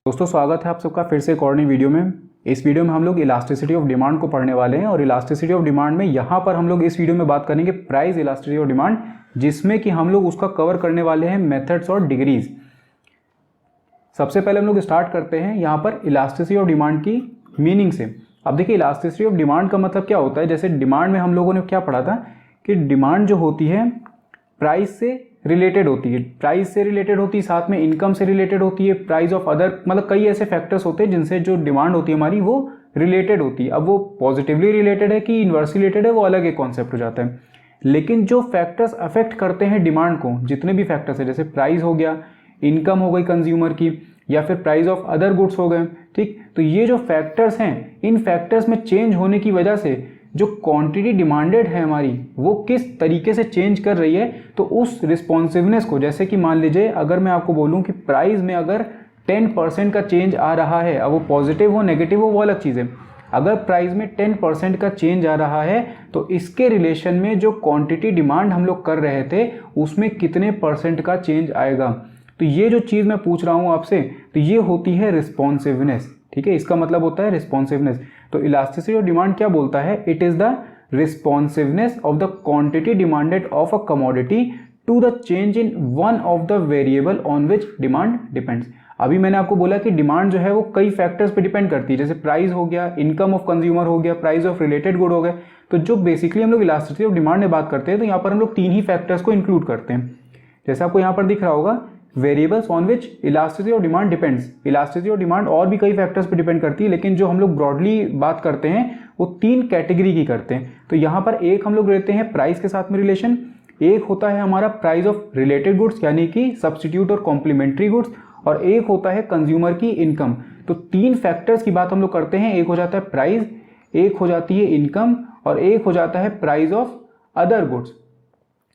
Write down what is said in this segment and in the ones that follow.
दोस्तों स्वागत है आप सबका फिर से एक और नई वीडियो में। इस वीडियो में हम लोग इलास्टिसिटी ऑफ डिमांड को पढ़ने वाले हैं और इलास्टिसिटी ऑफ डिमांड में यहाँ पर हम लोग इस वीडियो में बात करेंगे प्राइस इलास्टिसिटी ऑफ डिमांड, जिसमें कि हम लोग उसका कवर करने वाले हैं मेथड्स और डिग्रीज। सबसे पहले हम लोग स्टार्ट करते हैं यहाँ पर इलास्टिसिटी ऑफ डिमांड की मीनिंग से। अब देखिए इलास्टिसिटी ऑफ डिमांड का मतलब क्या होता है। जैसे डिमांड में हम लोगों ने क्या पढ़ा था कि डिमांड जो होती है प्राइस से रिलेटेड होती है, प्राइस से रिलेटेड होती है, साथ में इनकम से रिलेटेड होती है, प्राइस ऑफ अदर, मतलब कई ऐसे फैक्टर्स होते हैं जिनसे जो डिमांड होती है हमारी वो रिलेटेड होती है। अब वो पॉजिटिवली रिलेटेड है कि इन्वर्सली रिलेटेड है वो अलग एक कॉन्सेप्ट हो जाता है। लेकिन जो फैक्टर्स अफेक्ट करते हैं डिमांड को, जितने भी फैक्टर्स है, जैसे प्राइस हो गया, इनकम हो गई कंज्यूमर की, या फिर प्राइस ऑफ अदर गुड्स हो गए, ठीक। तो ये जो फैक्टर्स हैं, इन फैक्टर्स में चेंज होने की वजह से जो क्वांटिटी डिमांडेड है हमारी वो किस तरीके से चेंज कर रही है, तो उस रिस्पॉन्सिवनेस को, जैसे कि मान लीजिए अगर मैं आपको बोलूं कि प्राइस में अगर 10% का चेंज आ रहा है, अब वो पॉजिटिव हो नेगेटिव हो वो अलग चीज़ है, अगर प्राइस में 10% का चेंज आ रहा है तो इसके रिलेशन में जो क्वांटिटी डिमांड हम लोग कर रहे थे उसमें कितने परसेंट का चेंज आएगा। तो ये जो चीज़ मैं पूछ रहा हूँ आपसे, तो ये होती है रिस्पॉन्सिवनेस, ठीक है। इसका मतलब होता है रिस्पॉन्सिवनेस। तो इलास्टिसिटी ऑफ डिमांड क्या बोलता है, it is the responsiveness of the quantity demanded of a commodity to the change in one of the variable on which demand depends. अभी मैंने आपको बोला कि डिमांड जो है वो कई फैक्टर्स पे डिपेंड करती है, जैसे प्राइस हो गया, इनकम ऑफ कंज्यूमर हो गया, प्राइस ऑफ रिलेटेड गुड हो गए। तो जो बेसिकली हम लोग इलास्टिसिटी ऑफ डिमांड में बात करते हैं तो यहाँ पर हम लोग तीन ही फैक्टर्स को इंक्लूड करते हैं। जैसे आपको यहाँ पर दिख रहा होगा variables on which elasticity of demand depends. Elasticity of demand और भी कई फैक्टर्स पे डिपेंड करती है, लेकिन जो हम लोग ब्रॉडली बात करते हैं वो तीन कैटेगरी की करते हैं। तो यहाँ पर एक हम लोग लेते हैं प्राइस के साथ में रिलेशन, एक होता है हमारा प्राइस ऑफ रिलेटेड गुड्स यानी कि सब्सटीट्यूट और कॉम्प्लीमेंट्री गुड्स, और एक होता है कंज्यूमर की इनकम। तो तीन फैक्टर्स की बात हम लोग करते हैं, एक हो जाता है प्राइस, एक हो जाती है इनकम, और एक हो जाता है प्राइस ऑफ अदर गुड्स,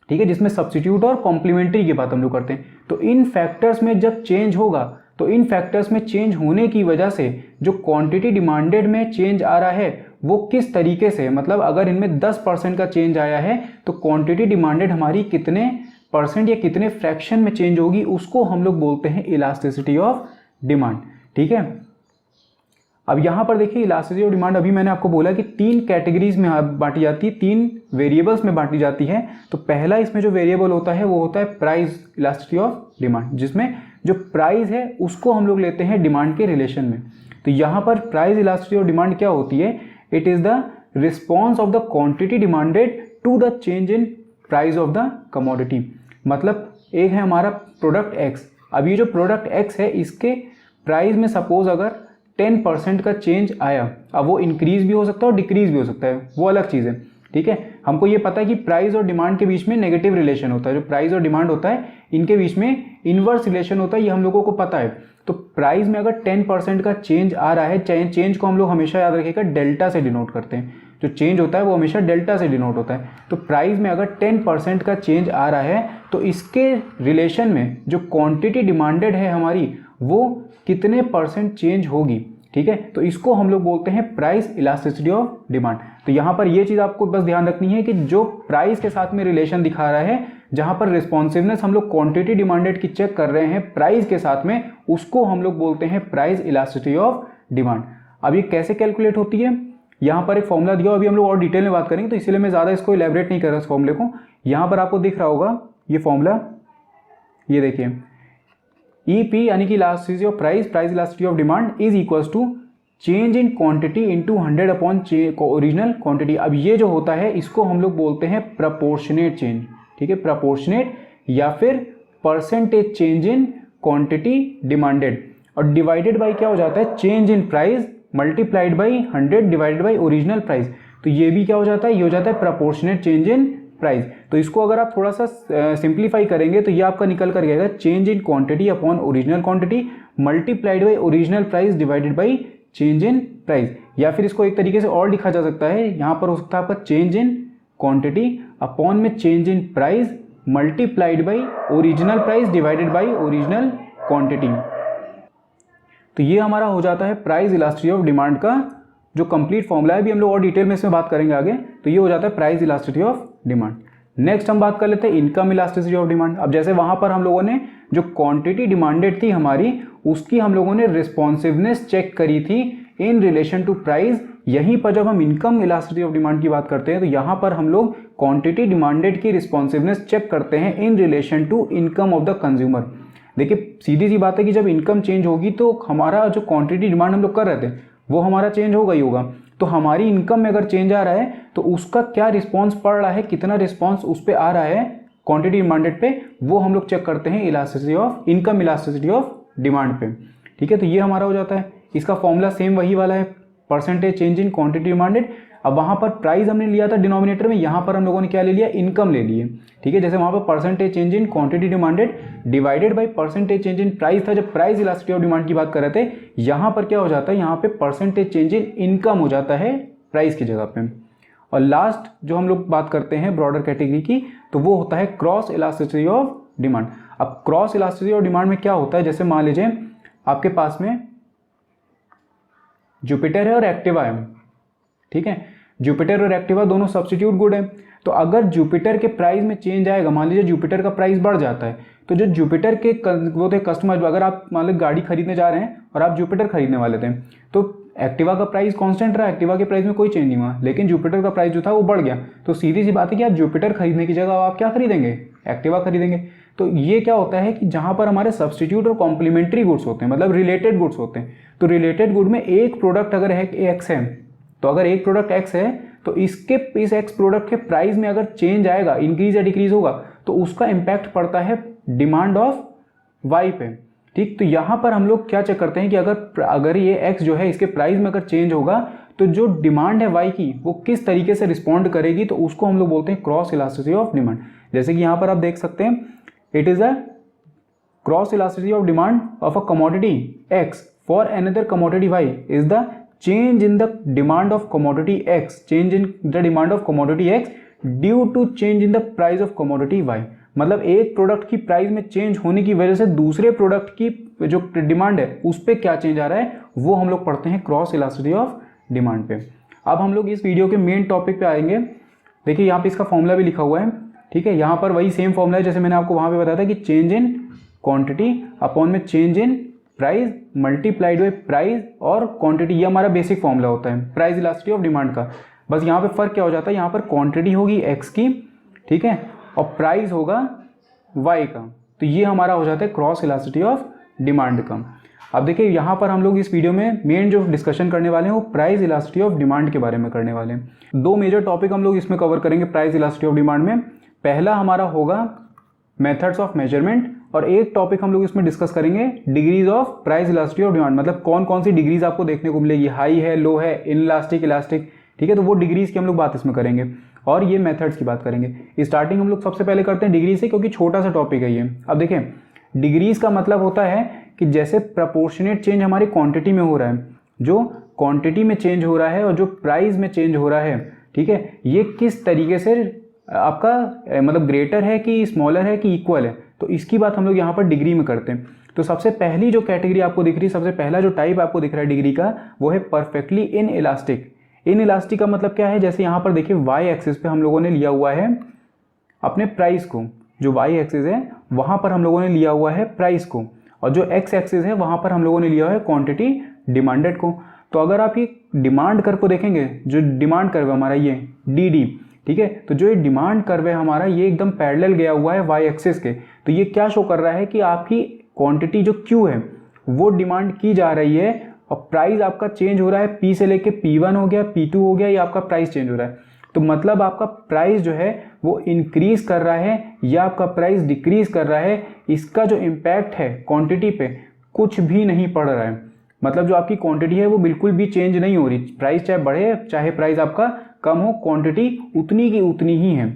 ठीक है, जिसमें सब्स्टिट्यूट और कॉम्प्लीमेंट्री की बात हम लोग करते हैं। तो इन फैक्टर्स में जब चेंज होगा, तो इन फैक्टर्स में चेंज होने की वजह से जो क्वांटिटी डिमांडेड में चेंज आ रहा है वो किस तरीके से, मतलब अगर इनमें 10% का चेंज आया है तो क्वांटिटी डिमांडेड हमारी कितने परसेंट या कितने फ्रैक्शन में चेंज होगी, उसको हम लोग बोलते हैं इलास्टिसिटी ऑफ डिमांड, ठीक है। अब यहाँ पर देखिए इलास्टिसिटी ऑफ डिमांड, अभी मैंने आपको बोला कि तीन कैटेगरीज में बांटी जाती है, तीन वेरिएबल्स में बांटी जाती है। तो पहला इसमें जो वेरिएबल होता है वो होता है प्राइस इलास्टिसिटी ऑफ डिमांड, जिसमें जो प्राइस है उसको हम लोग लेते हैं डिमांड के रिलेशन में। तो यहाँ पर प्राइस इलास्टिसिटी ऑफ डिमांड क्या होती है, it is the response of the quantity demanded to the change in price of the commodity. मतलब एक है हमारा प्रोडक्ट एक्स, अब ये जो प्रोडक्ट एक्स है इसके प्राइस में सपोज अगर 10% का चेंज आया, अब वो इंक्रीज भी हो सकता है और डिक्रीज भी हो सकता है, वो अलग चीज़ है, ठीक है। हमको ये पता है कि प्राइस और डिमांड के बीच में नेगेटिव रिलेशन होता है, जो प्राइस और डिमांड होता है इनके बीच में इनवर्स रिलेशन होता है, ये हम लोगों को पता है। तो प्राइस में अगर 10% का चेंज आ रहा है, चेंज को हम लोग हमेशा याद रखिएगा डेल्टा से डिनोट करते हैं, जो चेंज होता है वो हमेशा डेल्टा से डिनोट होता है। तो प्राइस में अगर 10% का चेंज आ रहा है तो इसके रिलेशन में जो क्वांटिटी डिमांडेड है हमारी वो कितने परसेंट चेंज होगी, ठीक है। तो इसको हम लोग बोलते हैं प्राइस इलास्टिसिटी ऑफ डिमांड। तो यहाँ पर ये चीज़ आपको बस ध्यान रखनी है कि जो प्राइस के साथ में रिलेशन दिखा रहा है, जहाँ पर रिस्पॉन्सिवनेस हम लोग क्वांटिटी डिमांडेड की चेक कर रहे हैं प्राइस के साथ में, उसको हम लोग बोलते हैं प्राइस इलास्टिसिटी ऑफ डिमांड। अब ये कैसे कैलकुलेट होती है, यहाँ पर एक फॉर्मूला दिया, अभी हम लोग और डिटेल में बात करेंगे तो इसलिए मैं ज़्यादा इसको इलेबरेट नहीं कर रहा इस फॉर्मूले को। यहाँ पर आपको दिख रहा होगा ये फॉर्मूला, ये देखिए EP यानी कि elasticity of price, price elasticity of demand is equals to change in quantity into 100 upon original quantity. अब ये जो होता है इसको हम लोग बोलते हैं प्रपोर्शनेट चेंज, ठीक है, प्रपोर्शनेट या फिर percentage change in quantity demanded, और डिवाइडेड बाय क्या हो जाता है, change in price multiplied by 100 divided by original price. तो ये भी क्या हो जाता है, ये हो जाता है प्रपोर्शनेट चेंज इन प्राइस। तो इसको अगर आप थोड़ा सा सिंप्लीफाई करेंगे तो ये आपका निकल कर जाएगा change in quantity upon original quantity multiplied by original price divided by change in price. या फिर इसको एक तरीके से और लिखा जा सकता है, यहाँ पर हो सकता है आपका चेंज इन क्वांटिटी अपॉन में change in price multiplied by original price divided by original quantity. तो ये हमारा हो जाता है प्राइस इलास्टिसिटी ऑफ डिमांड का जो कंप्लीट फॉर्मूला है। अभी हम लोग और डिटेल में इसमें बात करेंगे आगे। तो ये हो जाता है price elasticity of demand. Next हम बात कर लेते हैं इनकम इलास्टिसिटी ऑफ डिमांड। अब जैसे वहां पर हम लोगों ने जो क्वांटिटी डिमांडेड थी हमारी, उसकी हम लोगों ने रिस्पॉन्सिवनेस चेक करी थी इन रिलेशन टू प्राइस। यहीं पर जब हम इनकम इलास्टिसिटी ऑफ डिमांड की बात करते हैं तो यहां पर हम लोग क्वांटिटी डिमांडेड की रिस्पॉन्सिवनेस चेक करते हैं in relation to income of the consumer. देखिए सीधी सी बात है कि जब इनकम चेंज होगी तो हमारा जो क्वांटिटी डिमांड हम लोग कर रहे थे वो हमारा चेंज होगा ही होगा। तो हमारी इनकम में अगर चेंज आ रहा है तो उसका क्या रिस्पॉन्स पड़ रहा है, कितना रिस्पॉन्स उस पर आ रहा है क्वांटिटी डिमांडेड पे, वो हम लोग चेक करते हैं elasticity of income elasticity of demand पे। ठीक है, तो ये हमारा हो जाता है। इसका फॉर्मूला सेम वही वाला है, percentage change in quantity demanded. अब वहां पर प्राइस हमने लिया था डिनोमिनेटर में, यहां पर हम लोगों ने क्या ले लिया, इनकम ले लिए। ठीक है, जैसे वहां पर percentage change in quantity demanded divided by percentage change in price था जब प्राइस इलास्टिसिटी ऑफ डिमांड की बात कर रहे थे। यहां पर क्या हो जाता है, यहां पे परसेंटेज चेंज इन इनकम हो जाता है प्राइस की जगह पे। और लास्ट जो हम लोग बात करते हैं ब्रॉडर कैटेगरी की, तो वो होता है क्रॉस इलास्टिसिटी ऑफ डिमांड। अब क्रॉस इलास्टिसिटी ऑफ डिमांड में क्या होता है, जैसे मान लीजिए आपके पास में जुपिटर है और एक्टिवा है। ठीक है, जुपिटर और एक्टिवा दोनों सब्स्टिट्यूट गुड है। तो अगर जुपिटर के प्राइस में चेंज आएगा, मान लीजिए जुपिटर का प्राइस बढ़ जाता है, तो जो जुपिटर के वो थे कस्टमर, अगर आप मान लो गाड़ी खरीदने जा रहे हैं और आप जुपिटर खरीदने वाले थे, तो एक्टिवा का प्राइस कांस्टेंट रहा, एक्टिवा के प्राइस में कोई चेंज नहीं हुआ, लेकिन जुपिटर का प्राइस जो था वो बढ़ गया। तो सीधी सी बात है कि आप जुपिटर खरीदने की जगह आप क्या खरीदेंगे, एक्टिवा खरीदेंगे। तो ये क्या होता है कि जहां पर हमारे सब्स्टिट्यूट और कॉम्प्लीमेंट्री गुड्स होते हैं, मतलब रिलेटेड गुड्स होते हैं, तो रिलेटेड गुड में एक प्रोडक्ट अगर है एक्स है, तो अगर एक प्रोडक्ट एक्स है तो इस एक्स प्रोडक्ट के प्राइस में अगर चेंज आएगा, इंक्रीज या डिक्रीज होगा, तो उसका इंपैक्ट पड़ता है डिमांड ऑफ वाई पे। ठीक, तो यहां पर हम लोग क्या चेक करते हैं कि अगर ये एक्स जो है इसके प्राइस में अगर चेंज होगा तो जो डिमांड है वाई की वो किस तरीके से रिस्पॉन्ड करेगी, तो उसको हम लोग बोलते हैं क्रॉस इलास्टिसिटी ऑफ डिमांड। जैसे कि यहां पर आप देख सकते हैं, it is a cross elasticity of demand of a commodity x for another commodity y is the change in the demand of commodity X, change in the demand of commodity X due to change in the price of commodity Y। मतलब एक product की price में change होने की वजह से दूसरे product की जो डिमांड है उस पर क्या चेंज आ रहा है, वो हम लोग पढ़ते हैं क्रॉस इलास्टिसिटी ऑफ डिमांड पे। अब हम लोग इस वीडियो के मेन टॉपिक पे आएंगे। देखिए यहाँ पे इसका फॉर्मूला भी लिखा हुआ है। ठीक है, यहाँ पर वही सेम फॉर्मूला है जैसे मैंने आपको वहां पे बताया था कि चेंज इन क्वांटिटी अपॉन में change in price multiplied by price और क्वांटिटी, ये हमारा बेसिक फॉर्मूला होता है प्राइस इलास्टिसिटी ऑफ डिमांड का। बस यहाँ पे फर्क क्या हो जाता है, यहाँ पर क्वांटिटी होगी एक्स की, ठीक है, और प्राइस होगा वाई का। तो ये हमारा हो जाता है क्रॉस इलास्टिसिटी ऑफ डिमांड का। अब देखिए यहाँ पर हम लोग इस वीडियो में मेन जो डिस्कशन करने वाले हैं वो प्राइस इलास्टिसिटी ऑफ डिमांड के बारे में करने वाले हैं। दो मेजर टॉपिक हम लोग इसमें कवर करेंगे प्राइस इलास्टिसिटी ऑफ डिमांड में। पहला हमारा होगा मेथड्स ऑफ मेजरमेंट, और एक टॉपिक हम लोग इसमें डिस्कस करेंगे degrees of price elasticity of demand, मतलब कौन कौन सी डिग्रीज आपको देखने को मिलेगी, हाई है, लो है, इनइलास्टिक, इलास्टिक। ठीक है, तो वो डिग्रीज की हम लोग बात इसमें करेंगे और ये मेथड्स की बात करेंगे। स्टार्टिंग हम लोग सबसे पहले करते हैं डिग्री से, क्योंकि छोटा सा टॉपिक है ये। अब देखें, डिग्रीज का मतलब होता है कि जैसे प्रपोर्शनेट चेंज हमारी क्वांटिटी में हो रहा है, जो क्वांटिटी में चेंज हो रहा है और जो प्राइस में चेंज हो रहा है, ठीक है, ये किस तरीके से आपका मतलब ग्रेटर है कि स्मॉलर है कि इक्वल है, तो इसकी बात हम लोग यहाँ पर डिग्री में करते हैं। तो सबसे पहली जो कैटेगरी आपको दिख रही है, सबसे पहला जो टाइप आपको दिख रहा है डिग्री का, वो है परफेक्टली इनइलास्टिक। इनइलास्टिक का मतलब क्या है, जैसे यहाँ पर देखिए वाई एक्सिस पे हम लोगों ने लिया हुआ है अपने प्राइस को, जो वाई एक्सिस है वहाँ पर हम लोगों ने लिया हुआ है प्राइस को, और जो एक्स एक्सिस है वहाँ पर हम लोगों ने लिया हुआ है क्वांटिटी डिमांडेड को। तो अगर आप ये डिमांड कर्व को देखेंगे, जो डिमांड कर्व हमारा ये डी, ठीक है, तो जो ये डिमांड कर्व है हमारा ये एकदम पैरेलल गया हुआ है वाई एक्सिस के। तो ये क्या शो कर रहा है कि आपकी क्वांटिटी जो क्यू है वो डिमांड की जा रही है और प्राइस आपका चेंज हो रहा है, पी से लेके P1 हो गया, P2 हो गया, ये आपका प्राइस चेंज हो रहा है। तो मतलब आपका प्राइस जो है वो इंक्रीज कर रहा है या आपका प्राइस डिक्रीज कर रहा है, इसका जो इम्पैक्ट है क्वांटिटी पे कुछ भी नहीं पड़ रहा है। मतलब जो आपकी क्वांटिटी है वो बिल्कुल भी चेंज नहीं हो रही, प्राइस चाहे बढ़े चाहे प्राइस आपका कम हो, क्वांटिटी उतनी की उतनी ही है।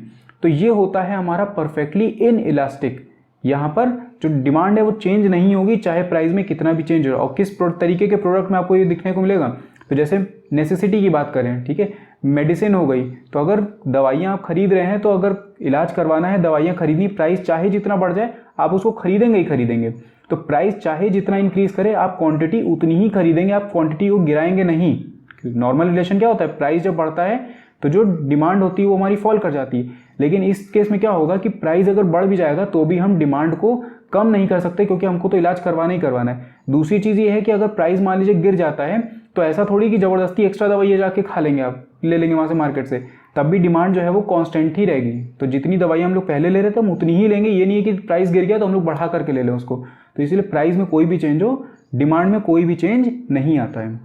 तो ये होता है हमारा परफेक्टली इनइलास्टिक। यहाँ पर जो डिमांड है वो चेंज नहीं होगी चाहे प्राइस में कितना भी चेंज हो। और किस तरीके के प्रोडक्ट में आपको ये दिखने को मिलेगा, तो जैसे नेसेसिटी की बात करें, ठीक है, मेडिसिन हो गई, तो अगर दवाइयाँ आप खरीद रहे हैं, तो अगर इलाज करवाना है, दवाइयाँ खरीदनी, प्राइस चाहे जितना बढ़ जाए आप उसको खरीदेंगे ही खरीदेंगे। तो प्राइस चाहे जितना इंक्रीज करे आप क्वांटिटी उतनी ही खरीदेंगे, आप क्वांटिटी को गिराएंगे नहीं। नॉर्मल रिलेशन क्या होता है, प्राइस जब बढ़ता है तो जो डिमांड होती है वो हमारी फॉल कर जाती है। लेकिन इस केस में क्या होगा कि प्राइस अगर बढ़ भी जाएगा तो भी हम डिमांड को कम नहीं कर सकते, क्योंकि हमको तो इलाज करवाना ही करवाना है। दूसरी चीज़ ये है कि अगर प्राइस मान लीजिए गिर जाता है तो ऐसा थोड़ी कि ज़बरदस्ती एक्स्ट्रा दवाइयाँ जाके खा लेंगे, आप ले लेंगे वहाँ से मार्केट से, तब भी डिमांड जो है वो कांस्टेंट ही रहेगी। तो जितनी दवाइयाँ हम लोग पहले ले रहे थे हम उतनी ही लेंगे, ये नहीं है कि प्राइस गिर गया तो हम लोग बढ़ा करके ले लें उसको। तो इसलिए प्राइस में कोई भी चेंज हो, डिमांड में कोई भी चेंज नहीं आता है।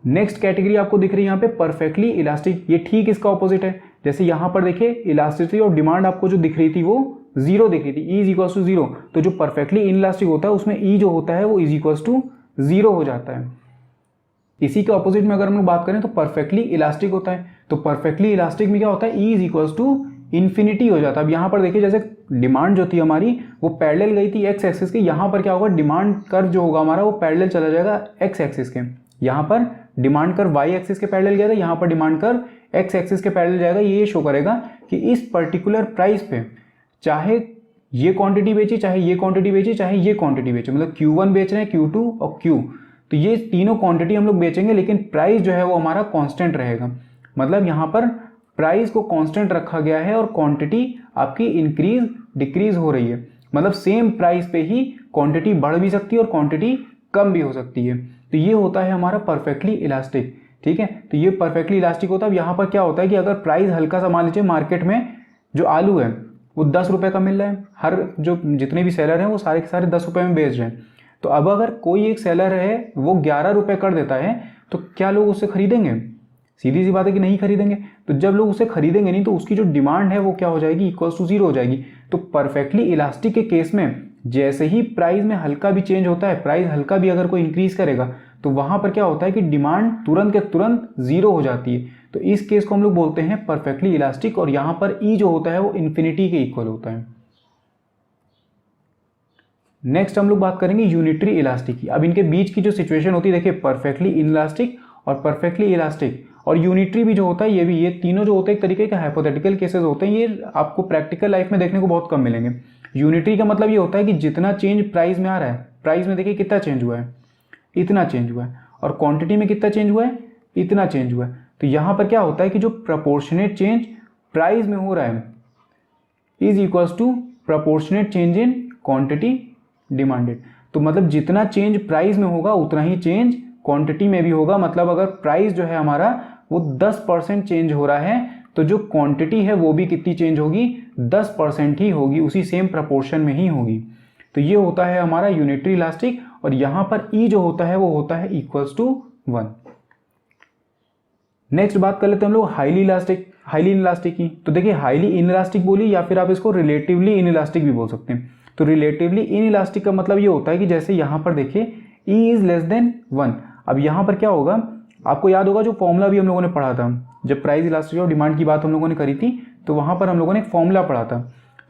नेक्स्ट कैटेगरी आपको दिख रही है यहाँ पे परफेक्टली इलास्टिक, ये ठीक इसका ऑपोजिट है। जैसे यहाँ पर देखिए इलास्टिसिटी और डिमांड आपको जो दिख रही थी वो जीरो दिख रही थी, E is equal to zero. तो जो परफेक्टली इनइलास्टिक होता है उसमें ई जो होता है वो इज इक्वल टू जीरो हो जाता है। इसी के ऑपोजिट में अगर हम लोग बात करें तो परफेक्टली इलास्टिक होता है, तो परफेक्टली इलास्टिक में क्या होता है, E is equal to infinity हो जाता है। अब यहाँ पर देखिए जैसे डिमांड जो थी हमारी वो पैरेलल गई थी एक्स एक्सिस के, यहाँ पर क्या होगा डिमांड कर्व जो होगा हमारा वो पैरेलल चला जाएगा एक्स एक्सिस के। यहाँ पर डिमांड कर्व वाई एक्सिस के पैरेलल गया था, यहाँ पर डिमांड कर्व एक्स एक्सिस के पैरेलल जाएगा। ये शो करेगा कि इस पर्टिकुलर प्राइस पे चाहे ये क्वांटिटी बेची, चाहे ये क्वांटिटी बेची, चाहे ये क्वांटिटी बेचे, मतलब Q1 बेच रहे हैं, Q2 और Q, तो ये तीनों क्वांटिटी हम लोग बेचेंगे, लेकिन प्राइस जो है वो हमारा कांस्टेंट रहेगा। मतलब यहाँ पर प्राइस को कांस्टेंट रखा गया है और क्वांटिटी आपकी इंक्रीज डिक्रीज हो रही है। मतलब सेम प्राइस पे ही क्वांटिटी बढ़ भी सकती है और क्वांटिटी कम भी हो सकती है। तो ये होता है हमारा परफेक्टली इलास्टिक। ठीक है, तो ये परफेक्टली इलास्टिक होता है। अब यहाँ पर क्या होता है कि अगर प्राइस हल्का सा मान लीजिए मार्केट में जो आलू है वो 10 रुपये का मिल रहा है, हर जो जितने भी सेलर हैं वो सारे के सारे 10 रुपये में बेच रहे हैं। तो अब अगर कोई एक सेलर है वो 11 रुपये कर देता है तो क्या लोग उससे खरीदेंगे? सीधी सी बात है कि नहीं खरीदेंगे। तो जब लोग उसे खरीदेंगे नहीं तो उसकी जो डिमांड है वो क्या हो जाएगी, इक्वल्स टू जीरो हो जाएगी। तो परफेक्टली इलास्टिक के केस में जैसे ही प्राइस में हल्का भी चेंज होता है, प्राइस हल्का भी अगर कोई इंक्रीज करेगा तो वहां पर क्या होता है कि डिमांड तुरंत के तुरंत जीरो हो जाती है। तो इस केस को हम लोग बोलते हैं परफेक्टली इलास्टिक, और यहां पर ई जो होता है वो इन्फिनिटी के इक्वल होता है। नेक्स्ट हम लोग बात करेंगे यूनिटरी इलास्टिक की। अब इनके बीच की जो सिचुएशन होती है, देखिए परफेक्टली इनइलास्टिक और परफेक्टली इलास्टिक और यूनिटरी भी जो होता है, ये तीनों जो होते हैं एक तरीके के हाइपोथेटिकल केसेस होते हैं। ये आपको प्रैक्टिकल लाइफ में देखने को बहुत कम मिलेंगे। यूनिटरी का मतलब ये होता है कि जितना चेंज प्राइस में आ रहा है, प्राइस में देखिए कितना चेंज हुआ है, इतना चेंज हुआ है, और क्वांटिटी में कितना चेंज हुआ है, इतना चेंज हुआ है। तो यहाँ पर क्या होता है कि जो प्रपोर्शनेट चेंज प्राइस में हो रहा है is equals to proportionate change in quantity demanded. तो मतलब जितना चेंज प्राइस में होगा उतना ही चेंज क्वांटिटी में भी होगा। मतलब अगर प्राइस जो है हमारा वो 10% चेंज हो रहा है तो जो क्वांटिटी है वो भी कितनी चेंज होगी, 10% ही होगी, उसी सेम प्रपोर्शन में ही होगी। तो ये होता है हमारा यूनिटरी इलास्टिक, और यहां पर ई जो होता है वो होता है इक्वल्स टू 1। नेक्स्ट बात कर लेते हैं हम लोग हाईली इनइलास्टिक की। तो देखिए हाईली इनइलास्टिक बोली या फिर आप इसको रिलेटिवली इनइलास्टिक भी बोल सकते हैं। तो रिलेटिवली इनइलास्टिक का मतलब ये होता है कि जैसे यहां पर देखिए ई इज लेस देन 1। अब यहां पर क्या होगा, आपको याद होगा जो फॉर्मूला भी हम लोगों ने पढ़ा था जब प्राइस इलास्टिसिटी और डिमांड की बात हम लोगों ने करी थी, तो वहां पर हम लोगों ने एक फॉर्मूला पढ़ा था।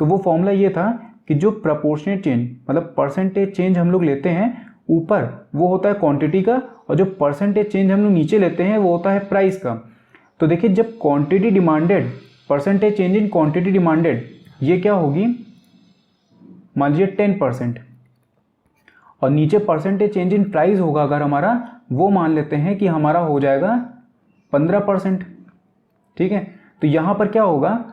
तो वो फॉर्मूला ये था कि जो प्रपोर्शनेट चेंज मतलब परसेंटेज चेंज हम लोग लेते हैं ऊपर वो होता है क्वांटिटी का, और जो परसेंटेज चेंज हम लोग नीचे लेते हैं वो होता है प्राइस का। तो देखिए जब quantity demanded, percentage change in quantity demanded, ये क्या होगी, मान लीजिए 10%, और नीचे परसेंटेज चेंज इन प्राइस होगा अगर हमारा, वो मान लेते हैं कि हमारा हो जाएगा 15%। ठीक है, तो यहां पर क्या होगा,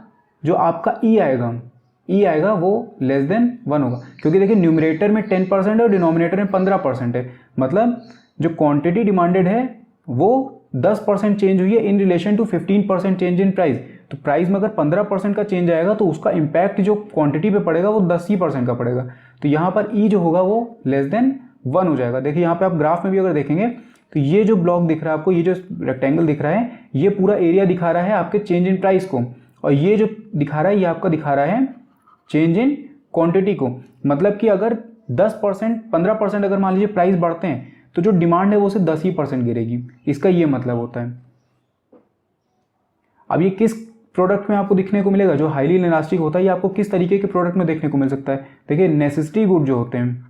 जो आपका ई आएगा वो लेस देन 1 होगा, क्योंकि देखिए न्यूमरेटर में 10% है और डिनोमिनेटर में 15% है। मतलब जो क्वांटिटी डिमांडेड है वो 10% चेंज हुई है in relation to 15% change in price. तो प्राइस में अगर 15% का चेंज आएगा तो उसका इम्पैक्ट जो क्वांटिटी पे पड़ेगा वो 10% का पड़ेगा। तो यहाँ पर ई जो होगा वो लेस देन 1 हो जाएगा। देखिए यहाँ पे आप ग्राफ में भी अगर देखेंगे तो ये जो ब्लॉक दिख रहा है आपको, ये जो रेक्टेंगल दिख रहा है, ये पूरा एरिया दिखा रहा है आपके चेंज इन प्राइस को, और ये जो दिखा रहा है ये आपका दिखा रहा है चेंज इन क्वांटिटी को। मतलब कि अगर 10% 15% अगर मान लीजिए प्राइस बढ़ते हैं तो जो डिमांड है वो सिर्फ 10% गिरेगी, इसका ये मतलब होता है। अब ये किस प्रोडक्ट में आपको दिखने को मिलेगा, जो हाईली इलास्टिक होता है, ये आपको किस तरीके के प्रोडक्ट में देखने को मिल सकता है। देखिए नेसेसिटी गुड जो होते हैं,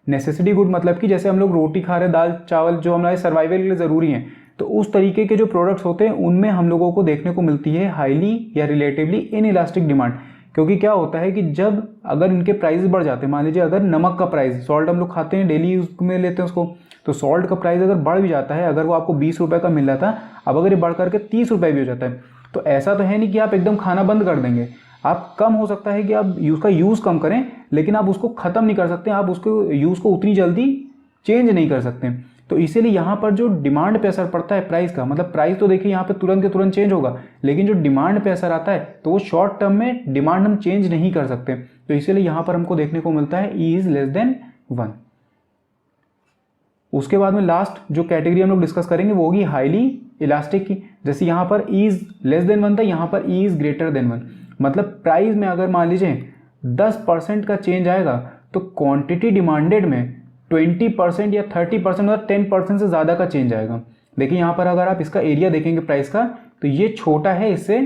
नेसेसिटी गुड मतलब कि जैसे हम लोग रोटी खा रहे हैं, दाल चावल जो हमारे सर्वाइवल के लिए ज़रूरी हैं, तो उस तरीके के जो प्रोडक्ट्स होते हैं उनमें हम लोगों को देखने को मिलती है हाईली या रिलेटिवली इनइलास्टिक डिमांड। क्योंकि क्या होता है कि जब अगर इनके प्राइस बढ़ जाते हैं, मान लीजिए अगर नमक का प्राइस, सॉल्ट हम लोग खाते हैं डेली यूज में लेते हैं उसको, तो सॉल्ट का प्राइस अगर बढ़ भी जाता है, अगर वो आपको 20 रुपये का मिल रहा था, अब अगर ये बढ़ करके 30 रुपये भी हो जाता है, तो ऐसा तो है नहीं कि आप एकदम खाना बंद कर देंगे। आप कम हो सकता है कि आप उसका यूज़ कम करें, लेकिन आप उसको ख़त्म नहीं कर सकते, आप उसको यूज़ को उतनी जल्दी चेंज नहीं कर सकते। तो इसीलिए यहाँ पर जो डिमांड पे असर पड़ता है प्राइस का, मतलब प्राइस तो देखिए यहाँ पे तुरंत के तुरंत चेंज होगा, लेकिन जो डिमांड पे असर आता है तो वो शॉर्ट टर्म में डिमांड हम चेंज नहीं कर सकते। तो इसीलिए यहाँ पर हमको देखने को मिलता है ई इज लेस देन 1। उसके बाद में लास्ट जो कैटेगरी हम लोग डिस्कस करेंगे वो होगी हाईली इलास्टिक की। जैसे यहाँ पर ई इज लेस देन 1 था, यहाँ पर ई इज ग्रेटर देन 1, मतलब प्राइस में अगर मान लीजिए 10% का चेंज आएगा तो क्वांटिटी डिमांडेड में 20% या 30% मतलब 10% से ज़्यादा का चेंज आएगा। देखिए यहाँ पर अगर आप इसका एरिया देखेंगे प्राइस का, तो ये छोटा है इससे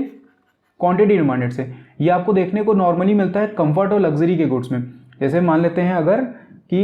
क्वांटिटी डिमांडेड से। ये आपको देखने को नॉर्मली मिलता है कंफर्ट और लग्जरी के गुड्स में। जैसे मान लेते हैं अगर कि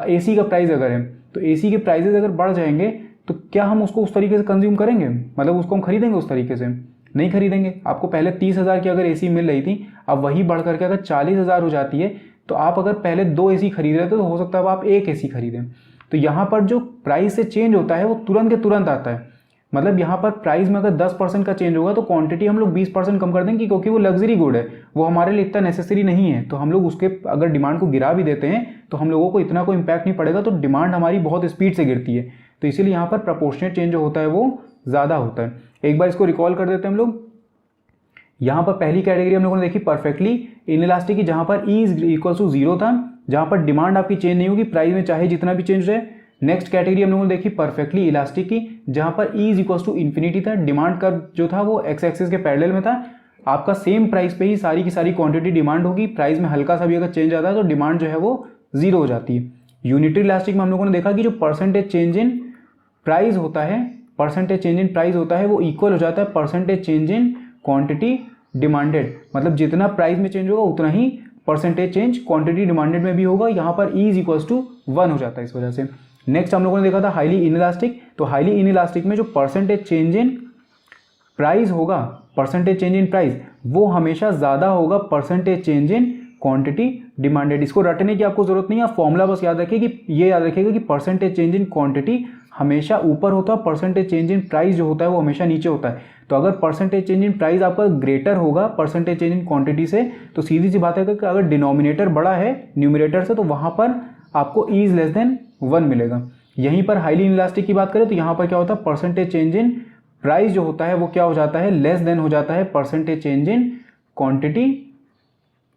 एसी का प्राइस अगर है, तो एसी के प्राइजेस अगर बढ़ जाएंगे तो क्या हम उसको उस तरीके से कंज्यूम करेंगे, मतलब उसको हम खरीदेंगे उस तरीके से? नहीं खरीदेंगे। आपको पहले 30,000 की अगर एसी मिल रही थी, अब वही बढ़ करके अगर 40,000 हो जाती है, तो आप अगर पहले 2 एसी खरीद रहे थे तो हो सकता है अब आप 1 एसी खरीदें। तो यहाँ पर जो प्राइस से चेंज होता है वो तुरंत के तुरंत आता है। मतलब यहाँ पर प्राइस में अगर 10% का चेंज होगा तो क्वांटिटी हम लोग 20% कम कर देंगे, क्योंकि वो लग्जरी गुड है, वो हमारे लिए इतना नेसेसरी नहीं है। तो हम लोग उसके अगर डिमांड को गिरा भी देते हैं तो हम लोगों को इतना कोई इम्पैक्ट नहीं पड़ेगा, तो डिमांड हमारी बहुत स्पीड से गिरती है। तो इसीलिए यहाँ पर प्रपोर्शनेट चेंज जो होता है वो ज़्यादा होता है। एक बार इसको रिकॉल कर देते हैं हम लोग। यहाँ पर पहली कैटेगरी हम लोगों ने देखी परफेक्टली इनइलास्टिक की, जहाँ पर ई इज इक्वल टू 0 था, जहाँ पर डिमांड आपकी चेंज नहीं होगी, प्राइस में चाहे जितना भी चेंज रहे। नेक्स्ट कैटेगरी हम लोगों ने देखी परफेक्टली इलास्टिक की, जहाँ पर E is equal to infinity था, डिमांड कर्व जो था वो एक्स एक्सिस के पैरेलल में था। आपका सेम प्राइस पे ही सारी की सारी क्वांटिटी डिमांड होगी, प्राइस में हल्का सा भी अगर चेंज आता है तो डिमांड जो है वो 0 हो जाती है। यूनिटरी इलास्टिक में हम लोगों ने देखा कि जो परसेंटेज चेंज इन प्राइस होता है, परसेंटेज चेंज इन प्राइस होता है वो इक्वल हो जाता है percentage change in quantity demanded, मतलब जितना प्राइस में चेंज होगा उतना ही परसेंटेज चेंज क्वांटिटी डिमांडेड में भी होगा। यहाँ पर ई इज इक्वल्स टू 1 हो जाता है इस वजह से। नेक्स्ट हम लोगों ने देखा था हाईली इनइलास्टिक, तो हाईली इनइलास्टिक में जो परसेंटेज चेंज इन प्राइस होगा, परसेंटेज चेंज इन प्राइस वो हमेशा ज़्यादा होगा percentage change in quantity demanded. इसको रटने की आपको जरूरत नहीं है, आप फॉर्मूला बस याद रखिए कि ये याद रखिएगा कि परसेंटेज चेंज इन क्वांटिटी हमेशा ऊपर होता है, परसेंटेज चेंज इन प्राइस जो होता है वो हमेशा नीचे होता है। तो अगर परसेंटेज चेंज इन प्राइस आपका ग्रेटर होगा परसेंटेज चेंज इन क्वांटिटी से, तो सीधी सी बात है कि अगर डिनोमिनेटर बड़ा है न्यूमरेटर से, तो वहाँ पर आपको ई इज लेस देन 1 मिलेगा। यहीं पर हाईली इनइलास्टिक की बात करें तो यहाँ पर क्या होता है, परसेंटेज चेंज इन प्राइस जो होता है वो क्या हो जाता है, लेस देन हो जाता है percentage change in quantity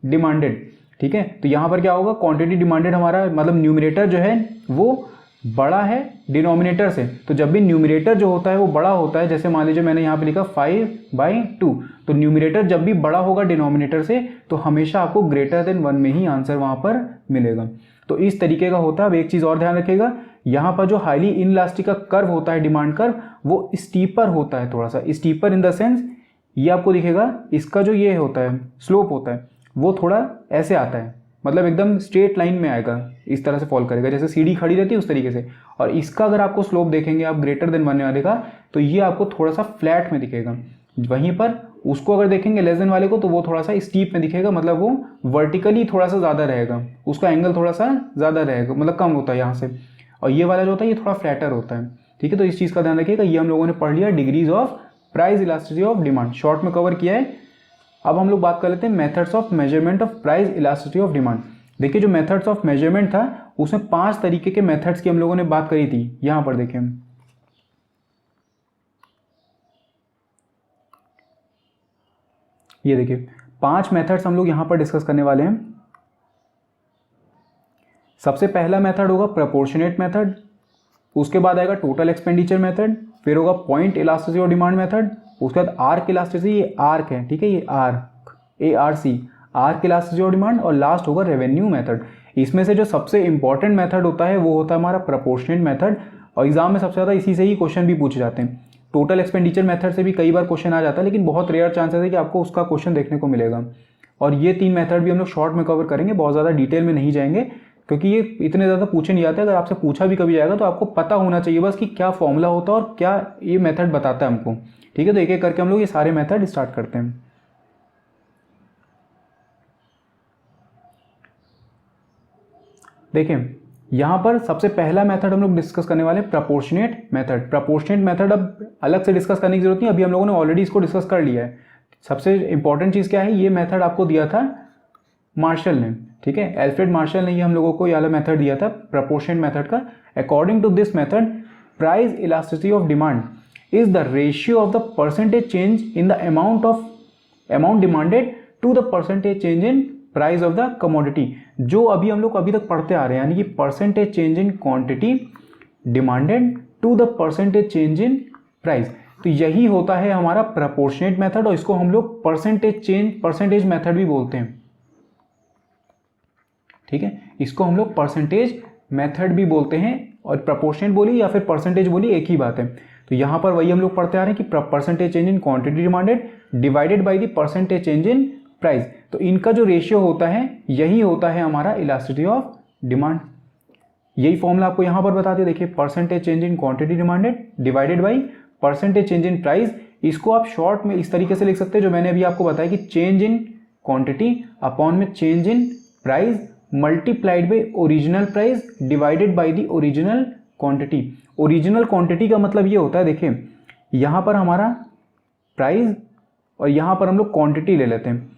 demanded. ठीक है, तो यहाँ पर क्या होगा, क्वांटिटी डिमांडेड हमारा मतलब न्यूमरेटर जो है वो बड़ा है डिनोमिनेटर से। तो जब भी न्यूमरेटर जो होता है वो बड़ा होता है, जैसे मान लीजिए मैंने यहाँ पे लिखा 5/2, तो न्यूमरेटर जब भी बड़ा होगा डिनोमिनेटर से तो हमेशा आपको ग्रेटर देन 1 में ही आंसर वहाँ पर मिलेगा। तो इस तरीके का होता है। अब एक चीज़ और ध्यान रखिएगा, यहाँ पर जो हाईली इनइलास्टिक का कर्व होता है, डिमांड कर्व, वो स्टीपर होता है, थोड़ा सा स्टीपर इन द सेंस ये आपको दिखेगा, इसका जो ये होता है स्लोप होता है वो थोड़ा ऐसे आता है, मतलब एकदम स्ट्रेट लाइन में आएगा, इस तरह से फॉल करेगा जैसे सीढ़ी खड़ी रहती है उस तरीके से। और इसका अगर आपको स्लोप देखेंगे आप ग्रेटर देन 1 वाले का, तो ये आपको थोड़ा सा फ्लैट में दिखेगा। वहीं पर उसको अगर देखेंगे लेस देन वाले को तो वो थोड़ा सा स्टीप में दिखेगा, मतलब वो वर्टिकली थोड़ा सा ज़्यादा रहेगा, उसका एंगल थोड़ा सा ज़्यादा रहेगा, मतलब कम होता है यहाँ से। और ये वाला जो होता है ये थोड़ा फ्लैटर होता है। ठीक है, तो इस चीज़ का ध्यान रखिएगा। ये हम लोगों ने पढ़ लिया degrees of price elasticity of demand, short में कवर किया है। अब हम लोग बात कर लेते हैं methods of measurement of price elasticity of demand. देखिए जो मेथड्स ऑफ मेजरमेंट था उसमें 5 तरीके के मेथड्स की हम लोगों ने बात करी थी। यहाँ पर देखें, ये देखिए 5 मेथड्स हम लोग यहाँ पर डिस्कस करने वाले हैं। सबसे पहला मेथड होगा प्रोपोर्शनेट मेथड, उसके बाद आएगा टोटल एक्सपेंडिचर मेथड, फिर होगा point elasticity of demand method, उसके बाद आर्क इलास्टिसिटी, ये आर्क है, ठीक है, ये arc ARC arc elasticity of demand, और लास्ट होगा रेवेन्यू मेथड। इसमें से जो सबसे इंपॉर्टेंट मेथड होता है वो होता है हमारा प्रोपोर्शनेट मेथड, और एग्जाम में सबसे ज़्यादा इसी से ही क्वेश्चन भी पूछे जाते हैं। टोटल एक्सपेंडिचर मेथड से भी कई बार क्वेश्चन आ जाता है, लेकिन बहुत रेयर चांसेस है कि आपको उसका क्वेश्चन देखने को मिलेगा। और ये 3 मेथड भी हम लोग शॉर्ट में कवर करेंगे, बहुत ज़्यादा डिटेल में नहीं जाएंगे, क्योंकि ये इतने ज़्यादा पूछे नहीं जाते। अगर आपसे पूछा भी कभी जाएगा तो आपको पता होना चाहिए बस कि क्या फॉर्मूला होता है और क्या ये मेथड बताता है हमको। ठीक है, तो एक एक करके हम लोग ये सारे मेथड स्टार्ट करते हैं। देखें यहाँ पर सबसे पहला मेथड हम लोग डिस्कस करने वाले हैं प्रोपोर्शनेट मेथड। प्रोपोर्शनेट मेथड अब अलग से डिस्कस करने की जरूरत नहीं, अभी हम लोगों ने ऑलरेडी इसको डिस्कस कर लिया है। सबसे इंपॉर्टेंट चीज़ क्या है, ये मेथड आपको दिया था मार्शल ने, ठीक है, एल्फ्रेड मार्शल ने ये हम लोगों को ये वाला मेथड दिया था प्रोपोर्शनेट मेथड का। According to this method price elasticity of demand is the ratio of the percentage change in the amount demanded to the percentage change in price of the commodity. जो अभी हम लोग अभी तक पढ़ते आ रहे हैं, यानी कि percentage change in quantity demanded to the percentage change in price. तो यही होता है हमारा प्रोपोर्शनेट मेथड, और इसको हम लोग परसेंटेज मेथड भी बोलते हैं, ठीक है, इसको हम लोग परसेंटेज मेथड भी बोलते हैं। और प्रोपोर्शनेट बोली या फिर परसेंटेज बोली एक ही बात है। तो यहां पर वही हम लोग पढ़ते आ रहे हैं कि percentage change in quantity demanded divided by the percentage change in price. तो इनका जो रेशियो होता है यही होता है हमारा इलास्टिसिटी ऑफ डिमांड। यही फॉर्मूला आपको यहां पर बताते, देखिए percentage change in quantity demanded divided by percentage change in price. इसको आप शॉर्ट में इस तरीके से लिख सकते हैं जो मैंने अभी आपको बताया कि चेंज इन क्वांटिटी अपॉन में change in price multiplied by original price divided by the original quantity. Original quantity का मतलब ये होता है, देखिए यहां पर हमारा प्राइस और यहां पर हम लोग क्वांटिटी ले लेते हैं।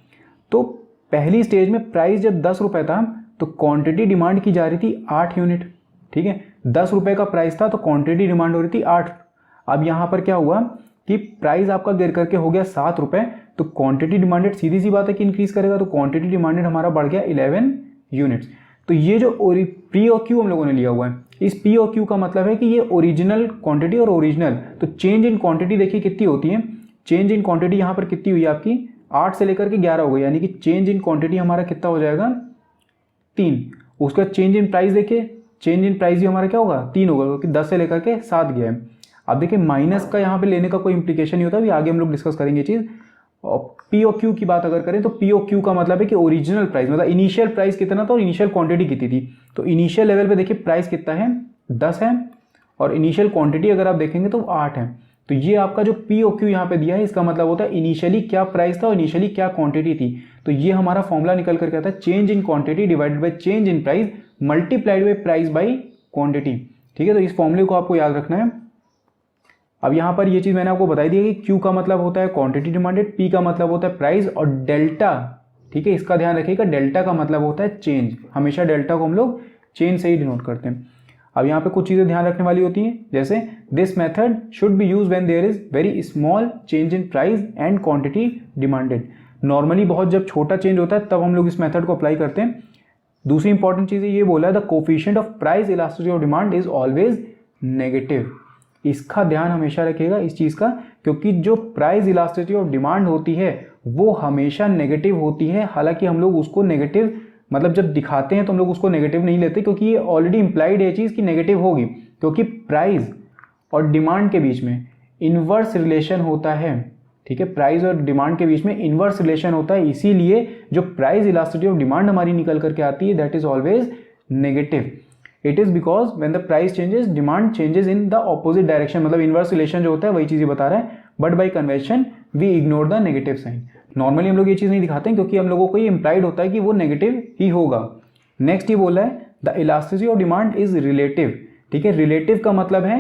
तो पहली स्टेज में प्राइस जब 10 रुपए था तो क्वांटिटी डिमांड की जा रही थी 8 यूनिट, ठीक है, 10 रुपए का प्राइस था तो क्वांटिटी डिमांड हो रही थी 8। अब यहां पर क्या हुआ कि प्राइस आपका गिर करके हो गया 7 रुपए, तो क्वांटिटी डिमांडेड सीधी सी बात है कि इंक्रीज करेगा, तो क्वांटिटी डिमांडेड हमारा बढ़ गया 11 यूनिट्स। तो ये जो पी और क्यू हम लोगों ने लिया हुआ है, इस पी और क्यू का मतलब है कि ये ओरिजिनल क्वांटिटी और ओरिजिनल। तो चेंज इन क्वांटिटी देखिए कितनी होती है, चेंज इन क्वांटिटी यहाँ पर कितनी हुई आपकी 8 से लेकर के 11 हो गई, यानी कि चेंज इन क्वांटिटी हमारा कितना हो जाएगा 3। उसका चेंज इन प्राइस देखिए, चेंज इन प्राइस भी हमारा क्या होगा 3 होगा, क्योंकि 10 से लेकर के 7 गया है। अब देखिए माइनस का यहाँ पे लेने का कोई इंप्लीकेशन नहीं होता, अभी आगे हम लोग डिस्कस करेंगे चीज़। और पी ओ क्यू की बात अगर करें तो पी ओ क्यू का मतलब है कि ओरिजिनल प्राइस, मतलब इनिशियल प्राइस कितना था और इनिशियल क्वांटिटी कितनी थी। तो इनिशियल लेवल पे देखिए प्राइस कितना है 10 है, और इनिशियल क्वांटिटी अगर आप देखेंगे तो 8 है। तो ये आपका जो पी ओ क्यू यहाँ पे दिया है इसका मतलब होता है इनिशियली क्या प्राइस था और इनिशियली क्या क्वांटिटी थी। तो ये हमारा फॉर्मूला निकल करके आता है change in quantity divided by change in price multiplied by price by quantity, ठीक है। तो इस फॉर्मूले को आपको याद रखना है। अब यहाँ पर ये चीज़ मैंने आपको बताई दी है कि Q का मतलब होता है क्वांटिटी डिमांडेड, P का मतलब होता है प्राइस, और डेल्टा, ठीक है, इसका ध्यान रखिएगा, डेल्टा का मतलब होता है चेंज। हमेशा डेल्टा को हम लोग चेंज से ही डिनोट करते हैं। अब यहाँ पे कुछ चीज़ें ध्यान रखने वाली होती हैं, जैसे this method should be use when there is very small change in price and quantity demanded. Normally बहुत जब छोटा चेंज होता है तब हम लोग इस मेथड को अप्लाई करते हैं। दूसरी इंपॉर्टेंट चीज़ ये बोला है the coefficient of price elasticity of demand is always negative. इसका ध्यान हमेशा रखिएगा इस चीज़ का, क्योंकि जो प्राइस इलास्टिसिटी ऑफ डिमांड होती है वो हमेशा नेगेटिव होती है। हालांकि हम लोग उसको नेगेटिव मतलब जब दिखाते हैं तो हम लोग उसको नेगेटिव नहीं लेते, क्योंकि ये ऑलरेडी इंप्लाइड है चीज़ कि नेगेटिव होगी, क्योंकि प्राइस और डिमांड के बीच में इन्वर्स रिलेशन होता है, ठीक है। प्राइस और डिमांड के बीच में इन्वर्स रिलेशन होता है, इसीलिए जो प्राइस इलास्टिसिटी ऑफ डिमांड हमारी निकल करके आती है that is always negative. It is because when the price changes demand changes in the opposite direction, मतलब इन्वर्स रिलेशन जो होता है वही चीज़ बता रहा है। But by convention we ignore the negative sign. Normally हम लोग ये चीज़ नहीं दिखाते हैं क्योंकि हम लोगों को ये इंप्लाइड होता है कि वो नेगेटिव ही होगा। नेक्स्ट ये बोला है the elasticity of demand is relative, ठीक है। रिलेटिव का मतलब है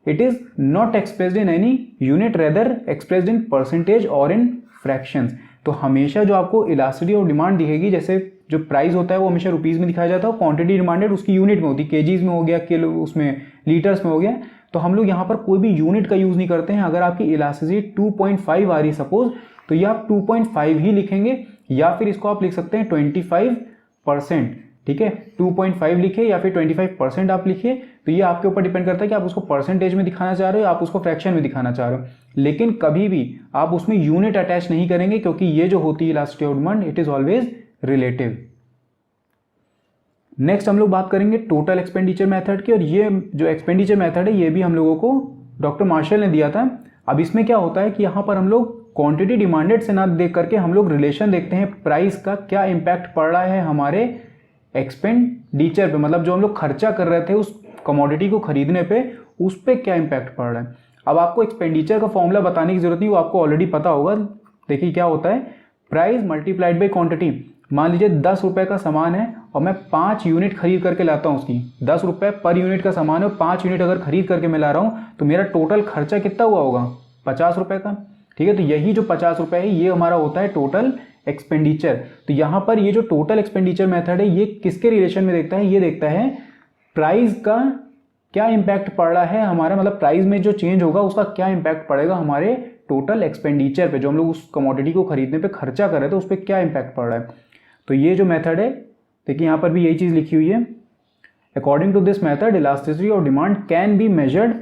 it is not expressed in any unit, rather expressed in percentage और इन फ्रैक्शंस। तो हमेशा जो आपको इलास्टिसिटी ऑफ डिमांड दिखेगी, जैसे जो प्राइस होता है वो हमेशा रुपीज़ में दिखाया जाता है, क्वांटिटी डिमांडेड उसकी यूनिट में होती है, केजीज में हो गया, किलो उसमें लीटर्स में हो गया। तो हम लोग यहाँ पर कोई भी यूनिट का यूज़ नहीं करते हैं। अगर आपकी इलास्टिसिटी 2.5 आ रही सपोज, तो ये आप 2.5 ही लिखेंगे, या फिर इसको आप लिख सकते हैं 25%, ठीक है। 2.5 लिखे या फिर 25% आप लिखिए, तो ये आपके ऊपर डिपेंड करता है कि आप उसको परसेंटेज में दिखाना चाह रहे हो या आप उसको फ्रैक्शन में दिखाना चाह रहे हो। लेकिन कभी भी आप उसमें यूनिट अटैच नहीं करेंगे, क्योंकि ये जो होती है elasticity of demand it is always relative. Next हम लोग बात करेंगे टोटल एक्सपेंडिचर मेथड की, और ये जो एक्सपेंडिचर मेथड है ये भी हम लोगों को डॉक्टर मार्शल ने दिया था। अब इसमें क्या होता है कि यहाँ पर हम लोग क्वांटिटी डिमांडेड से ना देख करके हम लोग रिलेशन देखते हैं प्राइस का क्या इम्पैक्ट पड़ रहा है हमारे एक्सपेंडिचर पे, मतलब जो हम लोग खर्चा कर रहे थे उस कमोडिटी को खरीदने पे, उस पर क्या इम्पैक्ट पड़ रहा है। अब आपको एक्सपेंडिचर का फॉर्मूला बताने की जरूरत नहीं, वो आपको ऑलरेडी पता होगा। देखिए क्या होता है, प्राइस मल्टीप्लाइड बाई क्वांटिटी। मान लीजिए 10 रुपये का सामान है और मैं 5 यूनिट खरीद करके लाता हूँ उसकी, 10 रुपये पर यूनिट का सामान है और 5 यूनिट अगर खरीद करके मैं ला रहा हूँ तो मेरा टोटल खर्चा कितना हुआ होगा, 50 रुपये का। ठीक है, तो यही जो 50 रुपये है ये हमारा होता है टोटल एक्सपेंडिचर। तो यहाँ पर ये जो टोटल एक्सपेंडिचर मेथड है ये किसके रिलेशन में देखता है, ये देखता है प्राइस का क्या इम्पैक्ट पड़ रहा है हमारा, मतलब प्राइस में जो चेंज होगा उसका क्या इम्पैक्ट पड़ेगा हमारे टोटल एक्सपेंडिचर पे, जो हम लोग उस कमोडिटी को खरीदने पे खर्चा कर रहे हैं तो उस पर क्या इम्पैक्ट पड़ रहा है। तो ये जो मेथड है देखिए यहाँ पर भी यही चीज़ लिखी हुई है, according to this method elasticity of demand can be measured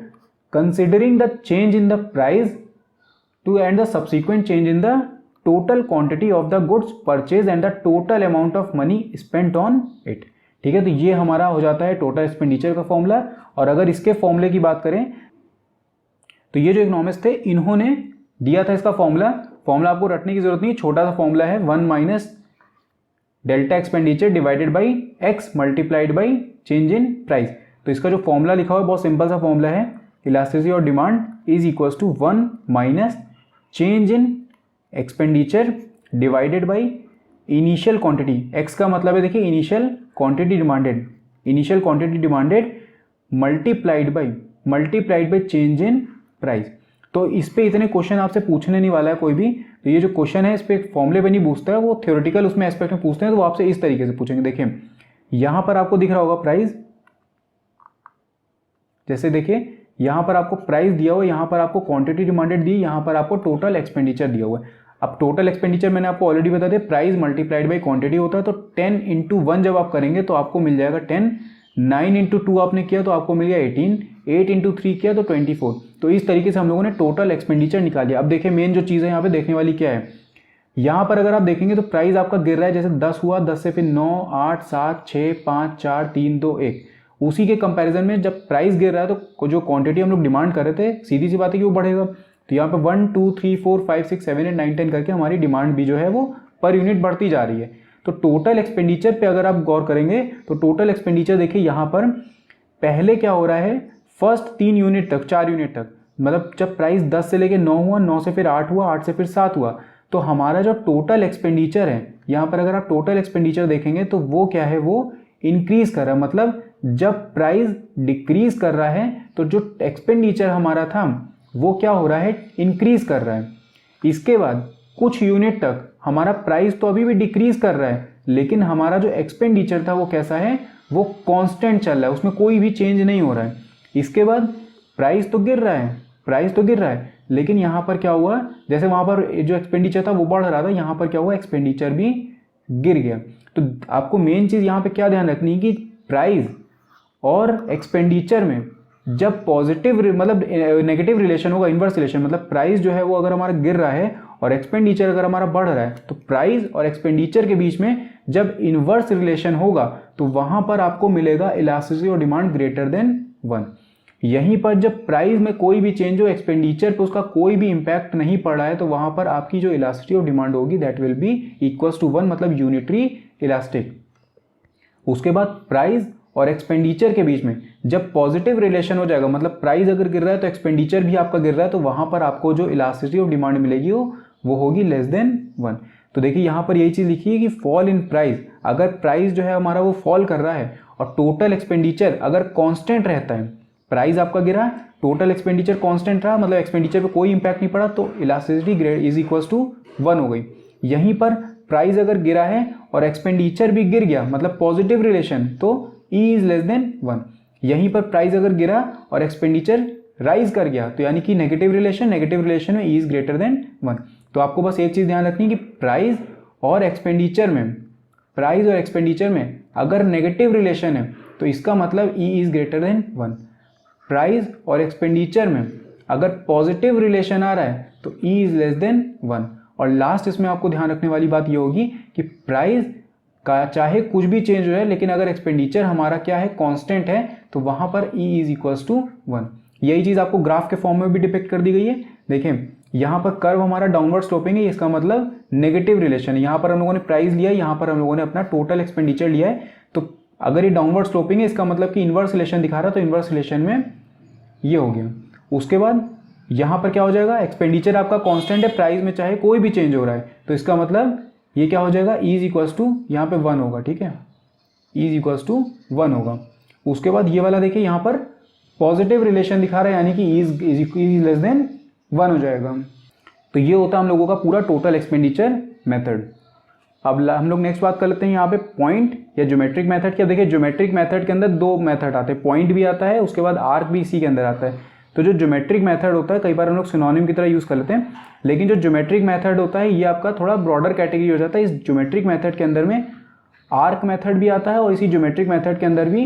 considering the change in the price to and the subsequent change in the total quantity of the goods purchase and the total amount of money spent on it. ठीक है, तो ये हमारा हो जाता है total expenditure का formula. और अगर इसके फॉर्मूले की बात करें तो ये जो इकोनॉमिस्ट थे इन्होंने दिया था इसका फॉर्मूला आपको रटने की जरूरत नहीं, छोटा सा फॉर्मूला है 1 minus delta expenditure divided by x multiplied by change in price. तो इसका जो फॉर्मूला लिखा हुआ है बहुत सिंपल सा फॉर्मूला है, elasticity of demand is equals to 1 minus change in expenditure divided by initial quantity. X का मतलब है देखिए initial quantity demanded multiplied by change in price. तो इस पे इतने क्वेश्चन आपसे पूछने नहीं वाला है कोई भी, तो ये जो क्वेश्चन है इस पे फॉर्मूले पे नहीं पूछता है, वो थ्योरेटिकल उसमें एस्पेक्ट में पूछते हैं, तो वो आपसे इस तरीके से पूछेंगे। देखिए यहाँ पर आपको दिख रहा होगा प्राइस, जैसे देखिए यहाँ पर आपको प्राइस दिया हुआ है, यहाँ पर आपको क्वांटिटी डिमांडेड दी, यहाँ पर आपको टोटल एक्सपेंडिचर दिया हुआ है। अब टोटल एक्सपेंडिचर मैंने आपको ऑलरेडी बता दिया प्राइस मल्टीप्लाइड बाई क्वांटिटी होता है, तो 10 × 1 जब आप करेंगे तो आपको मिल जाएगा 10, 9 × 2 आपने किया तो आपको मिल गया 18, 8 × 3 किया तो 24। तो इस तरीके से हम लोगों ने टोटल एक्सपेंडिचर निकाल लिया। अब देखिए मेन जो चीज़ है यहाँ पे देखने वाली क्या है, यहाँ पर अगर आप देखेंगे तो प्राइस आपका गिर रहा है, जैसे 10 हुआ, 10 से फिर 9, 8, 7, 6, 5, 4, 3, 2, 1। उसी के कंपैरिजन में जब प्राइस गिर रहा है तो जो क्वांटिटी हम लोग डिमांड कर रहे थे सीधी सी बात है कि वो बढ़ेगा। तो यहाँ पे 1, 2, 3, 4, 5, 6, 7, 8, 9, 10 करके हमारी डिमांड भी जो है वो पर यूनिट बढ़ती जा रही है। तो टोटल एक्सपेंडिचर पे अगर आप गौर करेंगे तो टोटल एक्सपेंडिचर देखिए यहाँ पर पहले क्या हो रहा है, फर्स्ट 3 यूनिट तक 4 यूनिट तक, मतलब जब प्राइस 10 से लेके 9 हुआ, 9 से फिर 8 हुआ, 8 से फिर 7 हुआ, तो हमारा जो टोटल एक्सपेंडिचर है यहाँ पर अगर आप टोटल एक्सपेंडिचर देखेंगे तो वो क्या है, वो इंक्रीज कर रहा है। मतलब जब प्राइस डिक्रीज कर रहा है तो जो एक्सपेंडिचर हमारा था वो क्या हो रहा है, इंक्रीज कर रहा है। इसके बाद कुछ यूनिट तक हमारा प्राइस तो अभी भी डिक्रीज कर रहा है, लेकिन हमारा जो एक्सपेंडिचर था वो कैसा है, वो कांस्टेंट चल रहा है, उसमें कोई भी चेंज नहीं हो रहा है। इसके बाद प्राइस तो गिर रहा है, लेकिन यहाँ पर क्या हुआ, जैसे वहाँ पर जो एक्सपेंडिचर था वो बढ़ रहा था, यहाँ पर क्या हुआ, एक्सपेंडिचर भी गिर गया। तो आपको मेन चीज़ यहाँ पे क्या ध्यान रखनी है कि प्राइस और एक्सपेंडिचर में जब पॉजिटिव मतलब नेगेटिव रिलेशन होगा, इन्वर्स रिलेशन, मतलब प्राइस जो है वो अगर हमारा गिर रहा है और एक्सपेंडिचर अगर हमारा बढ़ रहा है, तो प्राइस और एक्सपेंडिचर के बीच में जब इन्वर्स रिलेशन होगा तो वहां पर आपको मिलेगा elasticity of demand greater than 1। यहीं पर जब प्राइस में कोई भी चेंज हो, एक्सपेंडिचर पे उसका कोई भी इंपैक्ट नहीं पड़ रहा है, तो वहां पर आपकी जो इलास्टिसिटी ऑफ डिमांड होगी that will be equals to 1, मतलब यूनिटरी इलास्टिक। उसके बाद प्राइस और एक्सपेंडिचर के बीच में जब पॉजिटिव रिलेशन हो जाएगा, मतलब प्राइस अगर गिर रहा है तो एक्सपेंडिचर भी आपका गिर रहा है, तो वहां पर आपको जो इलास्टिसिटी ऑफ डिमांड मिलेगी वो होगी लेस देन 1। तो देखिए यहाँ पर यही चीज़ लिखी है कि फॉल इन प्राइस, अगर प्राइस जो है हमारा वो फॉल कर रहा है और टोटल एक्सपेंडिचर अगर कांस्टेंट रहता है, प्राइस आपका गिरा, टोटल एक्सपेंडिचर कांस्टेंट रहा, मतलब एक्सपेंडिचर पे कोई इंपैक्ट नहीं पड़ा, तो elasticity grade is equals to 1 हो गई। यहीं पर प्राइस अगर गिरा है और एक्सपेंडिचर भी गिर गया, मतलब पॉजिटिव रिलेशन, तो E इज लेस देन 1। यहीं पर प्राइस अगर गिरा और एक्सपेंडिचर राइज कर गया, तो यानी कि नेगेटिव रिलेशन में E इज ग्रेटर देन 1। तो आपको बस एक चीज़ ध्यान रखनी है कि प्राइस और एक्सपेंडिचर में अगर नेगेटिव रिलेशन है तो इसका मतलब E is greater than 1। Price और एक्सपेंडिचर में अगर पॉजिटिव रिलेशन आ रहा है तो E इज लेस देन 1। और लास्ट इसमें आपको ध्यान रखने वाली बात ये होगी कि प्राइस का चाहे कुछ भी चेंज हो जाए, लेकिन अगर एक्सपेंडिचर हमारा क्या है, कांस्टेंट है, तो वहां पर E इज इक्वल्स टू 1। यही चीज़ आपको ग्राफ के फॉर्म में भी डिपिक्ट कर दी गई है। देखें यहाँ पर कर्व हमारा डाउनवर्ड स्लोपिंग है, इसका मतलब नेगेटिव रिलेशन है। यहाँ पर हम लोगों ने प्राइस लिया है, यहाँ पर हम लोगों ने अपना टोटल एक्सपेंडिचर लिया है, तो अगर ये डाउनवर्ड स्लोपिंग है इसका मतलब कि इन्वर्स रिलेशन दिखा रहा है, तो इन्वर्स रिलेशन में ये हो गया। उसके बाद यहाँ पर क्या हो जाएगा, एक्सपेंडिचर आपका कांस्टेंट है, प्राइस में चाहे कोई भी चेंज हो रहा है, तो इसका मतलब ये क्या हो जाएगा, इज इक्वल्स टू यहाँ पे 1 होगा, ठीक है, इज इक्वल्स टू 1 होगा। उसके बाद ये वाला देखिए यहाँ पर पॉजिटिव रिलेशन दिखा रहा है, यानी कि इज लेस देन 1 हो जाएगा। तो ये होता है हम लोगों का पूरा टोटल एक्सपेंडिचर मेथड। अब हम लोग नेक्स्ट बात कर लेते हैं यहाँ पे पॉइंट या ज्योमेट्रिक मेथड। क्या देखिए, ज्योमेट्रिक मेथड के अंदर 2 मेथड आते हैं, पॉइंट भी आता है, उसके बाद आर्क भी इसी के अंदर आता है। तो जो ज्योमेट्रिक मेथड होता है, कई बार हम लोग सिनोनिम की तरह यूज़ कर लेते हैं, लेकिन जो ज्योमेट्रिक मेथड होता है ये आपका थोड़ा ब्रॉडर कैटेगरी हो जाता है। इस ज्योमेट्रिक मेथड के अंदर में आर्क मेथड भी आता है और इसी ज्योमेट्रिक मेथड के अंदर भी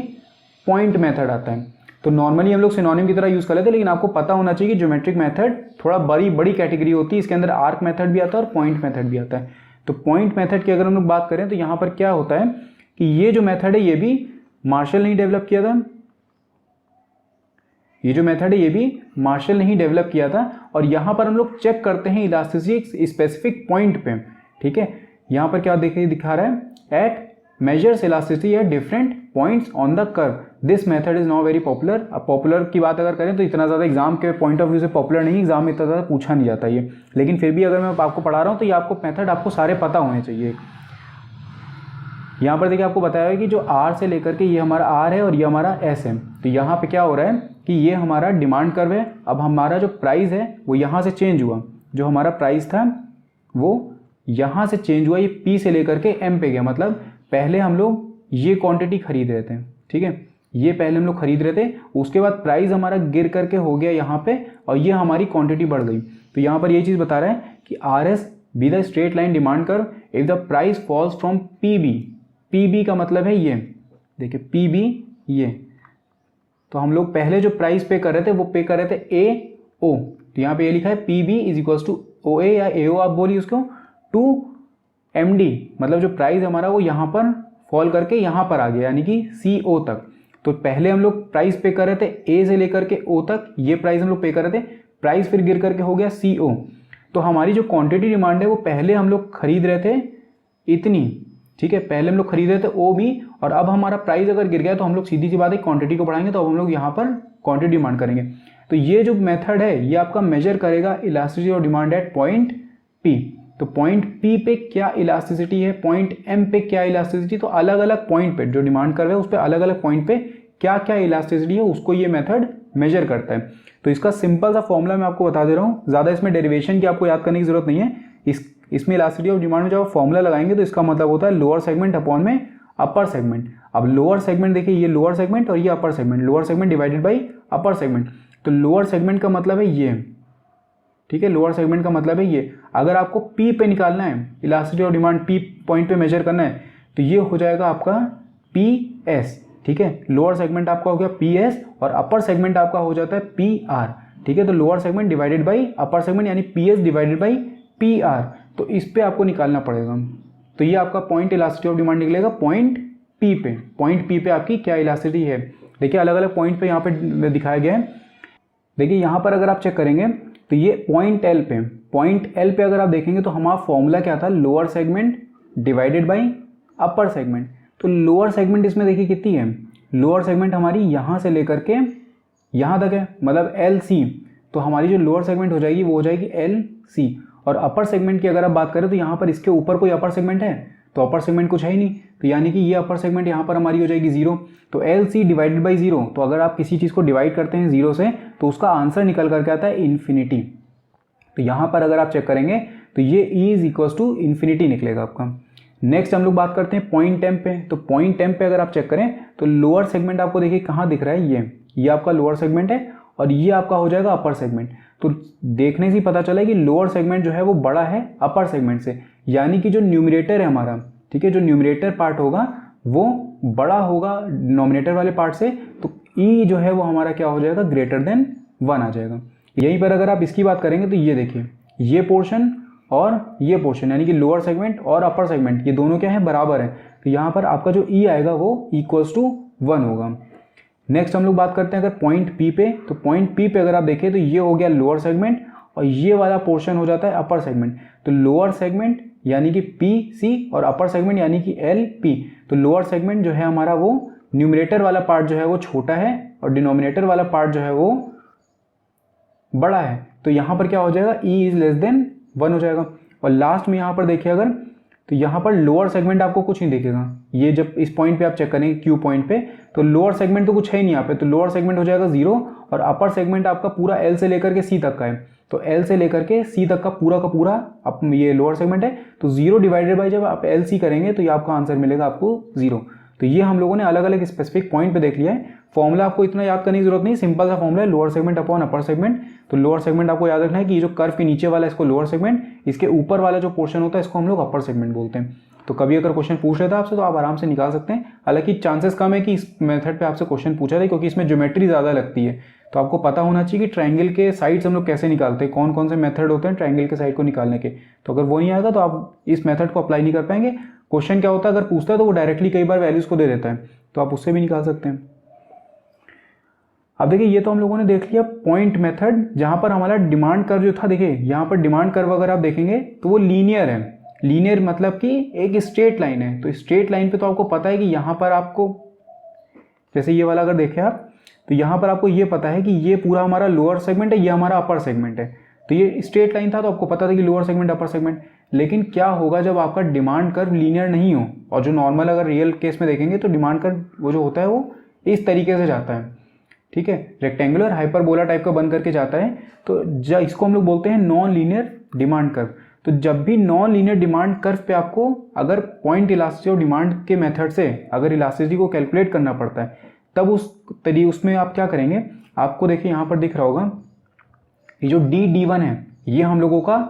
पॉइंट मेथड आता है। तो नॉर्मली हम लोग सिनोनिम की तरह यूज़ कर लेते हैं, लेकिन आपको पता होना चाहिए कि ज्योमेट्रिक मेथड थोड़ा बड़ी कैटेगरी होती है। इसके अंदर आर्क मेथड भी आता है और पॉइंट मेथड भी आता है। तो पॉइंट मेथड की अगर हम लोग बात करें तो यहाँ पर क्या होता है कि ये जो मेथड है ये भी मार्शल ने डेवलप किया था। ये जो मेथड है ये भी मार्शल ने डेवलप किया था। और यहाँ पर हम लोग चेक करते हैं इलास्टिसिटी स्पेसिफिक पॉइंट पे, ठीक है। यहाँ पर क्या देखिए दिखा रहा है, eight measures elasticity at different points on the curve. This method is now very popular. अब पॉपुलर की बात अगर करें तो इतना ज़्यादा एग्जाम के पॉइंट ऑफ व्यू से पॉपुलर नहीं, एग्जाम में इतना ज़्यादा पूछा नहीं जाता ये, लेकिन फिर भी अगर मैं आपको पढ़ा रहा हूँ तो ये आपको मेथड आपको सारे पता होने चाहिए। यहाँ पर देखिए आपको बताया है कि जो R से लेकर के ये हमारा R है और ये हमारा S है। तो यहाँ पे क्या हो रहा है कि ये हमारा डिमांड कर्व है। अब हमारा जो प्राइस है वो यहाँ से चेंज हुआ, जो हमारा प्राइस था वो यहाँ से चेंज हुआ, ये P से लेकर के M पे गया। मतलब पहले हम लोग ये क्वांटिटी खरीद रहे थे, ठीक है, ये पहले हम लोग खरीद रहे थे, उसके बाद प्राइस हमारा गिर करके हो गया यहाँ पे और ये हमारी क्वांटिटी बढ़ गई। तो यहाँ पर ये चीज़ बता रहा है कि RS be the straight line demand curve if the price falls from PB। PB का मतलब है ये, देखिए PB ये, तो हम लोग पहले जो प्राइस पे कर रहे थे वो पे कर रहे थे AO। तो यहाँ पे ये लिखा है PB is equals to OA या AO आप बोलिए उसको, टू MD, मतलब जो प्राइस हमारा वो यहाँ पर फॉल करके यहाँ पर आ गया, यानी कि CO तक। तो पहले हम लोग प्राइस पे कर रहे थे A से लेकर के O तक, ये प्राइस हम लोग पे कर रहे थे, प्राइस फिर गिर करके हो गया CO। तो हमारी जो क्वांटिटी डिमांड है वो पहले हम लोग खरीद रहे थे इतनी, ठीक है, पहले हम लोग खरीद रहे थे OB, और अब हमारा प्राइस अगर गिर गया तो हम लोग सीधी सी बात है क्वांटिटी को बढ़ाएंगे, तो अब हम लोग यहाँ पर क्वांटिटी डिमांड करेंगे। तो ये जो मेथड है ये आपका मेजर करेगा elasticity of demand eight point P। तो पॉइंट P पे क्या इलास्टिसिटी है, पॉइंट M पे क्या इलास्टिसिटी, तो अलग अलग पॉइंट पे जो डिमांड कर रहे हैं उस पर अलग अलग पॉइंट पे क्या क्या इलास्टिसिटी है उसको ये मेथड मेजर करता है। तो इसका सिंपल सा फॉर्मूला मैं आपको बता दे रहा हूँ, ज़्यादा इसमें डेरिवेशन की आपको याद करने की जरूरत नहीं है। इसमें इलास्टिसिटी ऑफ डिमांड में जब आप फॉर्मूला लगाएंगे तो इसका मतलब होता है लोअर सेगमेंट अपॉन में अपर सेगमेंट। अब लोअर सेगमेंट देखिए, ये लोअर सेगमेंट और ये upper segment, lower segment divided by upper segment. तो लोअर सेगमेंट का मतलब है ये, ठीक है, लोअर सेगमेंट का मतलब है ये। अगर आपको P पे निकालना है, elasticity of demand P point पे मेजर करना है, तो ये हो जाएगा आपका PS, ठीक है। लोअर सेगमेंट आपका हो गया PS और अपर सेगमेंट आपका हो जाता है PR, ठीक है। तो lower segment divided by upper segment यानी PS डिवाइडेड बाई PR, तो इस पे आपको निकालना पड़ेगा। तो ये आपका पॉइंट इलास्टिसिटी ऑफ डिमांड निकलेगा पॉइंट P पे। पॉइंट P पे आपकी क्या इलास्टिसिटी है, देखिए अलग अलग पॉइंट पे यहाँ पे दिखाया गया है। देखिए यहाँ पर अगर आप चेक करेंगे तो ये पॉइंट L पे अगर आप देखेंगे तो हमारा फॉर्मूला क्या था, lower segment divided by upper segment. तो लोअर सेगमेंट इसमें देखिए कितनी है, लोअर सेगमेंट हमारी यहाँ से लेकर के यहाँ तक है, मतलब LC। तो हमारी जो लोअर सेगमेंट हो जाएगी वो हो जाएगी LC। और अपर सेगमेंट की अगर आप बात करें तो यहाँ पर इसके ऊपर कोई अपर सेगमेंट है, तो अपर सेगमेंट कुछ है ही नहीं, तो यानी कि ये अपर सेगमेंट यहाँ पर हमारी हो जाएगी 0। तो LC डिवाइडेड बाई 0, तो अगर आप किसी चीज़ को डिवाइड करते हैं 0 से तो उसका आंसर निकल करके आता है इन्फिनिटी। तो यहाँ पर अगर आप चेक करेंगे तो ये E is equals to infinity निकलेगा आपका। नेक्स्ट हम लोग बात करते हैं पॉइंट M पे। तो पॉइंट M पे अगर आप चेक करें तो लोअर सेगमेंट आपको देखिए कहाँ दिख रहा है, ये आपका लोअर सेगमेंट है और ये आपका हो जाएगा अपर सेगमेंट। तो देखने से पता चला कि लोअर सेगमेंट जो है वो बड़ा है अपर सेगमेंट से, यानी कि जो न्यूमरेटर है हमारा, ठीक है, जो न्यूमरेटर पार्ट होगा वो बड़ा होगा डिनोमिनेटर वाले पार्ट से। तो E जो है वो हमारा क्या हो जाएगा, ग्रेटर देन 1 आ जाएगा। यहीं पर अगर आप इसकी बात करेंगे तो ये देखिए, ये पोर्शन और ये पोर्शन यानी कि लोअर सेगमेंट और अपर सेगमेंट ये दोनों क्या है, बराबर है। तो यहाँ पर आपका जो E आएगा वो इक्वल्स टू 1 होगा। नेक्स्ट हम लोग बात करते हैं अगर पॉइंट P पे। तो पॉइंट P पे अगर आप देखें तो ये हो गया लोअर सेगमेंट और ये वाला पोर्शन हो जाता है अपर सेगमेंट। तो लोअर सेगमेंट यानी कि PC और अपर सेगमेंट यानी कि LP। तो लोअर सेगमेंट जो है हमारा वो न्यूमरेटर वाला पार्ट जो है वो छोटा है और डिनोमिनेटर वाला पार्ट जो है वो बड़ा है। तो यहाँ पर क्या हो जाएगा, E इज लेस देन 1 हो जाएगा। और लास्ट में यहाँ पर देखिए अगर तो यहाँ पर लोअर सेगमेंट आपको कुछ नहीं दिखेगा। ये जब इस पॉइंट पे आप चेक करेंगे क्यू पॉइंट पे, तो लोअर सेगमेंट तो कुछ है ही नहीं यहाँ पे, तो लोअर सेगमेंट हो जाएगा 0 और अपर सेगमेंट आपका पूरा एल से लेकर के सी तक का है। तो एल से लेकर के सी तक का पूरा अब ये लोअर सेगमेंट है, तो 0 डिवाइडेड बाई जब आप एल सी करेंगे तो ये आपका आंसर मिलेगा आपको 0। तो ये हम लोगों ने अलग अलग स्पेसिफिक पॉइंट पे देख लिया है। फॉर्मूला आपको इतना याद करने की जरूरत नहीं, सिंपल सा फॉर्मूला है lower segment upon upper segment. तो लोअर सेगमेंट आपको याद रखना है कि ये जो कर्व के नीचे वाला है इसको लोअर सेगमेंट, इसके ऊपर वाला जो पोर्शन होता है इसको हम लोग अपर सेगमेंट बोलते हैं। तो कभी अगर क्वेश्चन पूछ लेता है आपसे तो आप आराम से निकाल सकते हैं। हालांकि चांसेस कम है कि इस मेथड पे आपसे क्वेश्चन पूछा जाए, क्योंकि इसमें ज्योमेट्री ज़्यादा लगती है। तो आपको पता होना चाहिए कि ट्रायंगल के साइड्स हम लोग कैसे निकालते हैं, कौन कौन से मेथड होते हैं ट्रायंगल के साइड को निकालने के। तो अगर वो नहीं आएगा तो आप इस मेथड को अप्लाई नहीं कर पाएंगे। क्वेश्चन क्या होता है, अगर पूछता है तो वो डायरेक्टली कई बार वैल्यूज को दे देता है, तो आप उससे भी निकाल सकते हैं। अब देखिए ये तो हम लोगों ने देख लिया पॉइंट मेथड, जहां पर हमारा डिमांड कर्व जो था, देखिए यहाँ पर डिमांड कर्व अगर आप देखेंगे तो वो लीनियर है। लीनियर मतलब कि एक स्ट्रेट लाइन है। तो स्ट्रेट लाइन पे तो आपको पता है कि यहाँ पर आपको, जैसे ये वाला अगर देखें आप, तो यहाँ पर आपको ये पता है कि ये पूरा हमारा लोअर सेगमेंट है, ये हमारा अपर सेगमेंट है। तो ये स्ट्रेट लाइन था तो आपको पता था कि लोअर सेगमेंट अपर सेगमेंट। लेकिन क्या होगा जब आपका डिमांड कर्व लीनियर नहीं हो, और जो नॉर्मल अगर रियल केस में देखेंगे तो डिमांड कर्व वो जो होता है वो इस तरीके से जाता है, ठीक है, रेक्टेंगुलर हाइपरबोला टाइप का बन करके जाता है। तो इसको हम लोग बोलते हैं नॉन लीनियर डिमांड कर्व। तो जब भी नॉन लीनियर डिमांड कर्व पे आपको अगर पॉइंट इलास्टिसिटी ऑफ डिमांड के मेथड से अगर इलास्टिसिटी को कैलकुलेट करना पड़ता है, तब उसमें आप क्या करेंगे, आपको देखिए यहाँ पर दिख रहा होगा ये जो D1 है ये हम लोगों का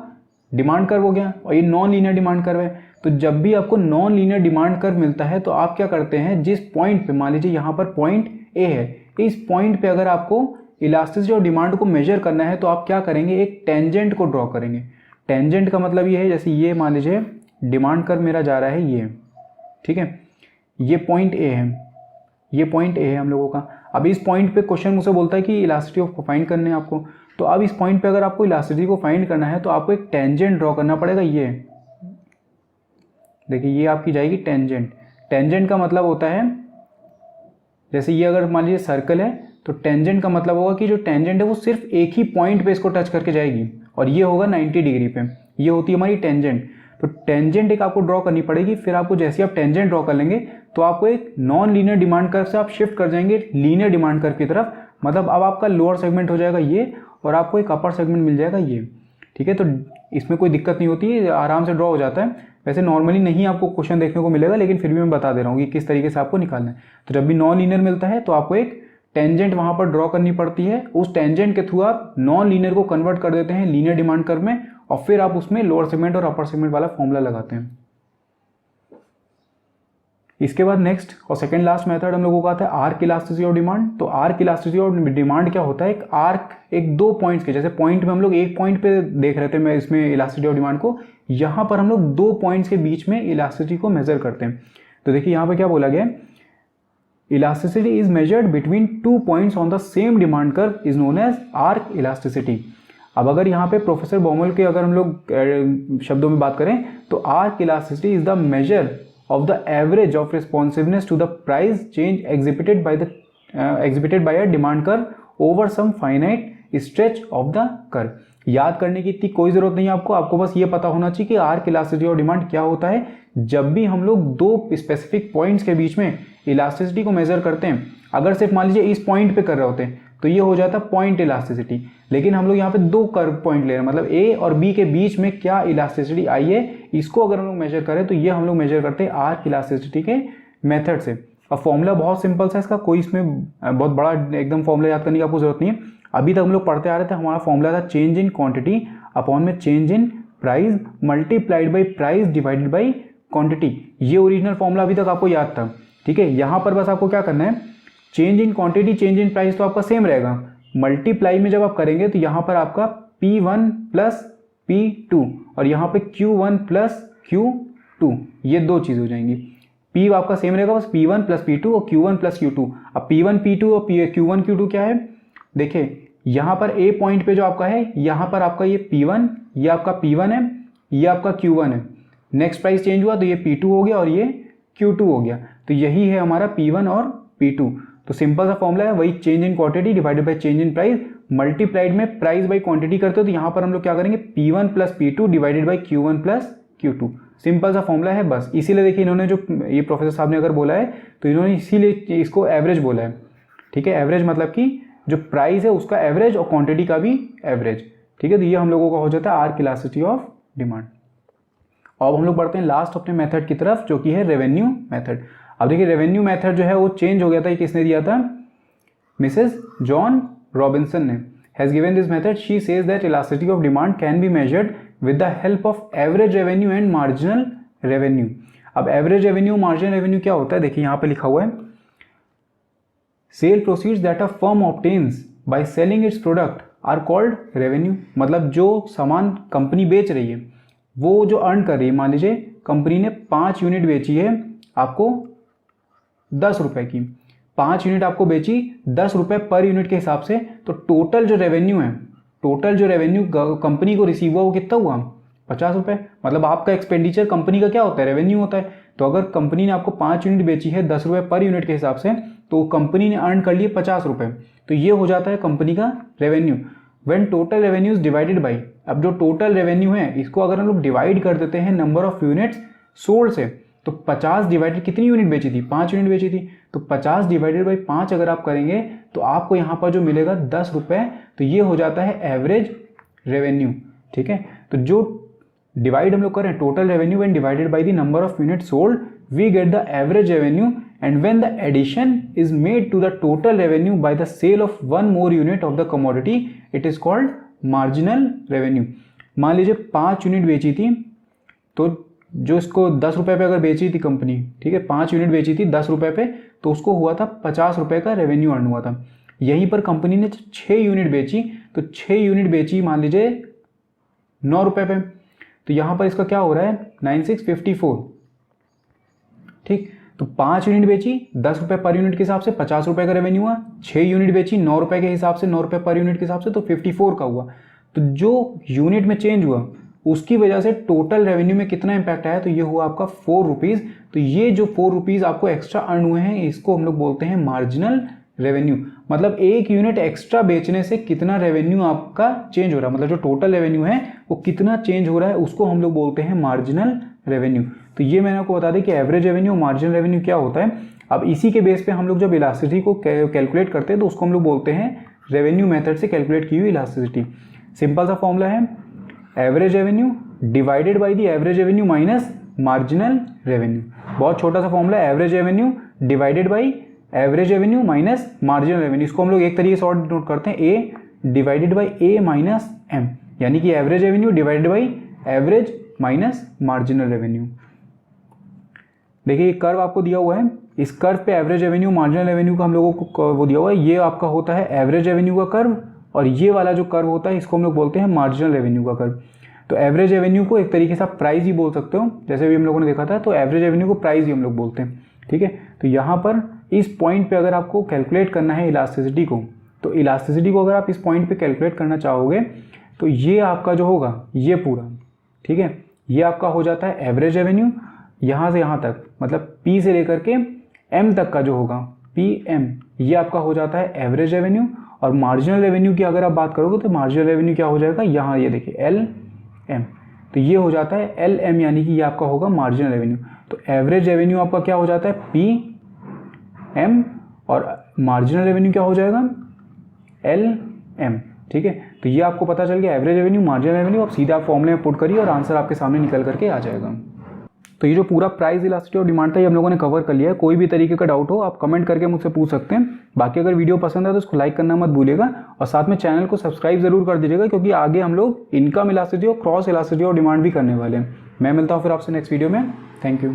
डिमांड कर्व हो गया और ये नॉन लीनियर डिमांड कर्व है। तो जब भी आपको नॉन लीनियर डिमांड कर्व मिलता है तो आप क्या करते हैं, जिस पॉइंट पे, मान लीजिए यहाँ पर पॉइंट ए है, इस पॉइंट पे अगर आपको इलास्टिसिटी और डिमांड को मेजर करना है तो आप क्या करेंगे, एक टेंजेंट को ड्रॉ करेंगे। टेंजेंट का मतलब ये है, जैसे ये मान लीजिए डिमांड कर्व मेरा जा रहा है ये, ठीक है, ये पॉइंट ए है, ये पॉइंट ए है हम लोगों का। अब इस पॉइंट पे क्वेश्चन मुझसे बोलता है कि इलास्टिसिटी को फाइंड करने हैं आपको। तो अब इस पॉइंट पे अगर आपको इलास्टिसिटी को फाइंड करना है तो आपको एक टेंजेंट ड्रॉ करना पड़ेगा। ये देखिए ये आपकी जाएगी टेंजेंट। टेंजेंट का मतलब होता है, जैसे ये अगर मान लीजिए सर्कल है तो टेंजेंट का मतलब होगा कि जो टेंजेंट है वो सिर्फ एक ही पॉइंट पे इसको टच करके जाएगी और ये होगा 90 डिग्री पे। ये होती है हमारी टेंजेंट। तो टेंजेंट एक आपको ड्रॉ करनी पड़ेगी। फिर आपको जैसे आप टेंजेंट ड्रॉ कर लेंगे तो आपको एक नॉन लीनियर डिमांड कर्व से आप शिफ्ट कर जाएंगे लीनियर डिमांड कर्व की तरफ। मतलब अब आपका लोअर सेगमेंट हो जाएगा ये और आपको एक अपर सेगमेंट मिल जाएगा ये, ठीक है। तो इसमें कोई दिक्कत नहीं होती है, आराम से ड्रॉ हो जाता है। वैसे नॉर्मली नहीं आपको क्वेश्चन देखने को मिलेगा, लेकिन फिर भी मैं बता दे रहा हूँ कि किस तरीके से आपको निकालना है। तो जब भी नॉन लीनियर मिलता है तो आपको एक टेंजेंट वहाँ पर ड्रॉ करनी पड़ती है। उस टेंजेंट के थ्रू आप नॉन लीनियर को कन्वर्ट कर देते हैं लीनियर डिमांड कर्व में और फिर आप उसमें लोअर सेगमेंट और अपर सेगमेंट वाला फॉर्मूला लगाते हैं। इसके बाद नेक्स्ट और सेकंड लास्ट मेथड हम लोगों का आता है आर्क इलास्टिसिटी ऑफ डिमांड। तो आर्क इलास्टिसिटी ऑफ डिमांड क्या होता है, एक आर्क, एक दो पॉइंट्स के, जैसे पॉइंट में हम लोग एक पॉइंट पे देख रहे थे मैं इसमें इलास्टिसिटी ऑफ डिमांड को, यहाँ पर हम लोग दो पॉइंट्स के बीच में इलास्टिसिटी को मेजर करते हैं। तो देखिए यहाँ पे क्या बोला गया, elasticity is measured between 2 points on the same demand curve is known as arc elasticity. अब अगर यहाँ पे प्रोफेसर बॉमल के अगर हम लोग शब्दों में बात करें तो arc elasticity is the measure of the average of responsiveness to the price change exhibited by a demand curve over some finite stretch of the curve। याद करने की इतनी कोई जरूरत नहीं है आपको बस ये पता होना चाहिए कि आर्क इलास्टिसिटी और डिमांड क्या होता है। जब भी हम लोग दो स्पेसिफिक पॉइंट्स के बीच में इलास्टिसिटी को मेजर करते हैं, अगर सिर्फ मान लीजिए इस पॉइंट पे कर रहे होते हैं तो ये हो जाता है पॉइंट इलास्टिसिटी। लेकिन हम लोग यहाँ पे दो कर्व पॉइंट ले रहे हैं, मतलब ए और बी के बीच में क्या इलास्टिसिटी आई है, इसको अगर हम लोग मेजर करें तो ये हम लोग मेजर करते हैं आर्क इलास्टिसिटी के मेथड से। अब फॉर्मूला बहुत सिंपल सा इसका, कोई इसमें बहुत बड़ा एकदम फॉर्मूला याद करने की आपको जरूरत नहीं है। अभी तक हम लोग पढ़ते आ रहे थे, हमारा फॉर्मूला था चेंज इन क्वांटिटी अपॉन में change in price multiplied by price divided by quantity. ये ओरिजिनल फॉर्मूला अभी तक आपको याद था, ठीक है। यहाँ पर बस आपको क्या करना है, change in quantity change in price तो आपका सेम रहेगा, मल्टीप्लाई में जब आप करेंगे तो यहाँ पर आपका P1 प्लस P2 और यहाँ पे Q1 प्लस Q2, ये दो चीज़ हो जाएंगी। P आपका सेम रहेगा, बस P1 प्लस P2 और Q1 प्लस Q2। अब P1 P2 और Q1 Q2 क्या है, देखिए यहाँ पर A पॉइंट पे जो आपका है, यहाँ पर आपका ये P1, ये आपका P1 है, ये आपका Q1 है। नेक्स्ट प्राइस चेंज हुआ तो ये P2 हो गया और ये Q2 हो गया। तो यही है हमारा P1 और P2। तो सिंपल सा फॉर्मूला है, वही change in quantity divided by change in price multiplied में प्राइस बाय क्वांटिटी करते हो तो यहाँ पर हम लोग क्या करेंगे, P1 plus P2 divided by Q1 plus Q2। Simple सा फॉर्मूला है बस। इसीलिए देखिए इन्होंने जो ये प्रोफेसर साहब ने अगर बोला है तो इन्होंने इसीलिए इसको एवरेज बोला है, ठीक है। एवरेज मतलब कि जो प्राइस है उसका एवरेज और क्वांटिटी का भी एवरेज, ठीक है। तो ये हम लोगों का हो जाता है आर्क इलास्टिसिटी ऑफ डिमांड। अब हम लोग बढ़ते हैं लास्ट अपने मेथड की तरफ जो कि है रेवेन्यू मेथड। अब देखिए रेवेन्यू मेथड जो है वो चेंज हो गया था, किसने दिया था, मिसेस जॉन रॉबिन्सन ने। Has given this method, she says that elasticity of demand can be measured with the help of average revenue and marginal revenue. अब एवरेज रेवेन्यू मार्जिनल रेवेन्यू क्या होता है, देखिए यहाँ पे लिखा हुआ है, sale proceeds that a firm obtains by selling its product are called revenue. मतलब जो सामान कंपनी बेच रही है वो जो अर्न कर रही है, मान लीजिए कंपनी ने 5 यूनिट बेची है आपको 10 रुपए की, 5 यूनिट आपको बेची 10 रुपए पर यूनिट के हिसाब से, तो टोटल जो रेवेन्यू है, टोटल जो रेवेन्यू कंपनी को रिसीव हुआ वो कितना हुआ, 50 रुपए। मतलब आपका एक्सपेंडिचर कंपनी का क्या होता है, रेवेन्यू होता है। तो अगर कंपनी ने आपको 5 यूनिट बेची है 10 रुपए पर यूनिट के हिसाब से, तो कंपनी ने अर्न कर लिए 50 रुपए, तो ये हो जाता है कंपनी का revenue. When total revenue is divided by, अब जो टोटल रेवेन्यू है इसको अगर हम लोग डिवाइड कर देते हैं नंबर ऑफ यूनिट्स सोल्ड से, तो 50 डिवाइडेड कितनी यूनिट बेची थी, 5 यूनिट बेची थी, तो 50 डिवाइडेड बाई 5 अगर आप करेंगे तो आपको यहाँ पर जो मिलेगा 10 रुपये, तो ये हो जाता है एवरेज रेवेन्यू, ठीक है। तो जो डिवाइड हम लोग करें total revenue when divided by the number of unit sold, we get the average revenue, and when the addition is made to the total revenue by the sale of 1 more unit of the commodity, it is called marginal revenue. मान लीजिए 5 unit बेची थी, तो जो इसको 10 रुपये पे अगर बेची थी कंपनी, ठीक है, 5 यूनिट बेची थी 10 रुपये पे, तो उसको हुआ था 50 रुपये का रेवेन्यू अर्न हुआ था। यहीं पर कंपनी ने 6 यूनिट बेची, तो 6 यूनिट बेची मान लीजिए 9 रुपये पे, तो यहाँ पर इसका क्या हो रहा है 9654, ठीक। तो 5 यूनिट बेची 10 रुपये पर यूनिट के हिसाब से 50 रुपये का रेवेन्यू हुआ, 6 यूनिट बेची 9 रुपये के हिसाब से 9 रुपये पर यूनिट के हिसाब से, तो 54 का हुआ। तो जो यूनिट में चेंज हुआ उसकी वजह से टोटल रेवेन्यू में कितना इंपैक्ट आया, तो ये हुआ आपका 4 रुपीज़। तो ये जो 4 रुपीज़ आपको एक्स्ट्रा अर्न हुए हैं इसको हम लोग बोलते हैं मार्जिनल रेवेन्यू। मतलब 1 यूनिट एक्स्ट्रा बेचने से कितना रेवेन्यू आपका चेंज हो रहा है, मतलब जो टोटल रेवेन्यू है वो कितना चेंज हो रहा है, उसको हम लोग बोलते हैं मार्जिनल रेवेन्यू। तो ये मैंने आपको बता दें कि एवरेज रेवेन्यू और मार्जिनल रेवेन्यू क्या होता है। अब इसी के बेस पे हम लोग जब इलास्टिसिटी को कैलकुलेट करते हैं तो उसको हम लोग बोलते हैं रेवेन्यू मेथड से कैलकुलेट की हुई इलास्टिसिटी। सिंपल सा फॉर्मूला है average revenue divided by the average revenue minus marginal revenue. बहुत छोटा सा फॉर्मूला है, average revenue divided by average revenue minus marginal revenue. इसको हम लोग एक तरीके से और नोट करते हैं, A divided by A minus M, यानी कि average revenue divided by average minus marginal revenue. देखिए कर्व आपको दिया हुआ है, इस कर्व पे एवरेज रेवेन्यू मार्जिनल रेवेन्यू का हम लोगों को वो दिया हुआ है, ये आपका होता है एवरेज रेवेन्यू का कर्व, और ये वाला जो कर्व होता है इसको हम लोग बोलते हैं मार्जिनल रेवेन्यू का कर्व। तो एवरेज रेवेन्यू को एक तरीके से आप प्राइस ही बोल सकते हो, जैसे भी हम लोगों ने देखा था, तो एवरेज रेवेन्यू को प्राइस ही हम लोग बोलते हैं, ठीक है। तो यहाँ पर इस पॉइंट पे अगर आपको कैलकुलेट करना है इलास्टिसिटी को, तो इलास्टिसिटी को अगर आप इस पॉइंट पे कैलकुलेट करना चाहोगे तो ये आपका जो होगा ये पूरा, ठीक है, ये आपका हो जाता है एवरेज रेवेन्यू, यहाँ से यहाँ तक मतलब P से लेकर के M तक का जो होगा PM, ये आपका हो जाता है एवरेज रेवेन्यू। और मार्जिनल रेवेन्यू की अगर आप बात करोगे तो मार्जिनल रेवेन्यू क्या हो जाएगा, यहाँ ये देखिए LM, तो ये हो जाता है LM, यानी कि ये आपका होगा मार्जिनल रेवेन्यू। तो एवरेज रेवेन्यू आपका क्या हो जाता है PM, और मार्जिनल रेवेन्यू क्या हो जाएगा LM, ठीक है। तो ये आपको पता चल गया एवरेज रेवेन्यू मार्जिनल रेवेन्यू। अब सीधा आप फॉर्मूले में पुट करिए और आंसर आपके सामने निकल करके आ जाएगा। तो ये जो पूरा प्राइस इलास्टिसिटी और डिमांड था ये हम लोगों ने कवर कर लिया है। कोई भी तरीके का डाउट हो आप कमेंट करके मुझसे पूछ सकते हैं। बाकी अगर वीडियो पसंद है तो उसको लाइक करना मत भूलिएगा, और साथ में चैनल को सब्सक्राइब जरूर कर दीजिएगा, क्योंकि आगे हम लोग इनकम इलास्टिसिटी और क्रॉस इलास्टिसिटी और डिमांड भी करने वाले हैं। मैं मिलता हूँ फिर आपसे नेक्स्ट वीडियो में। Thank you.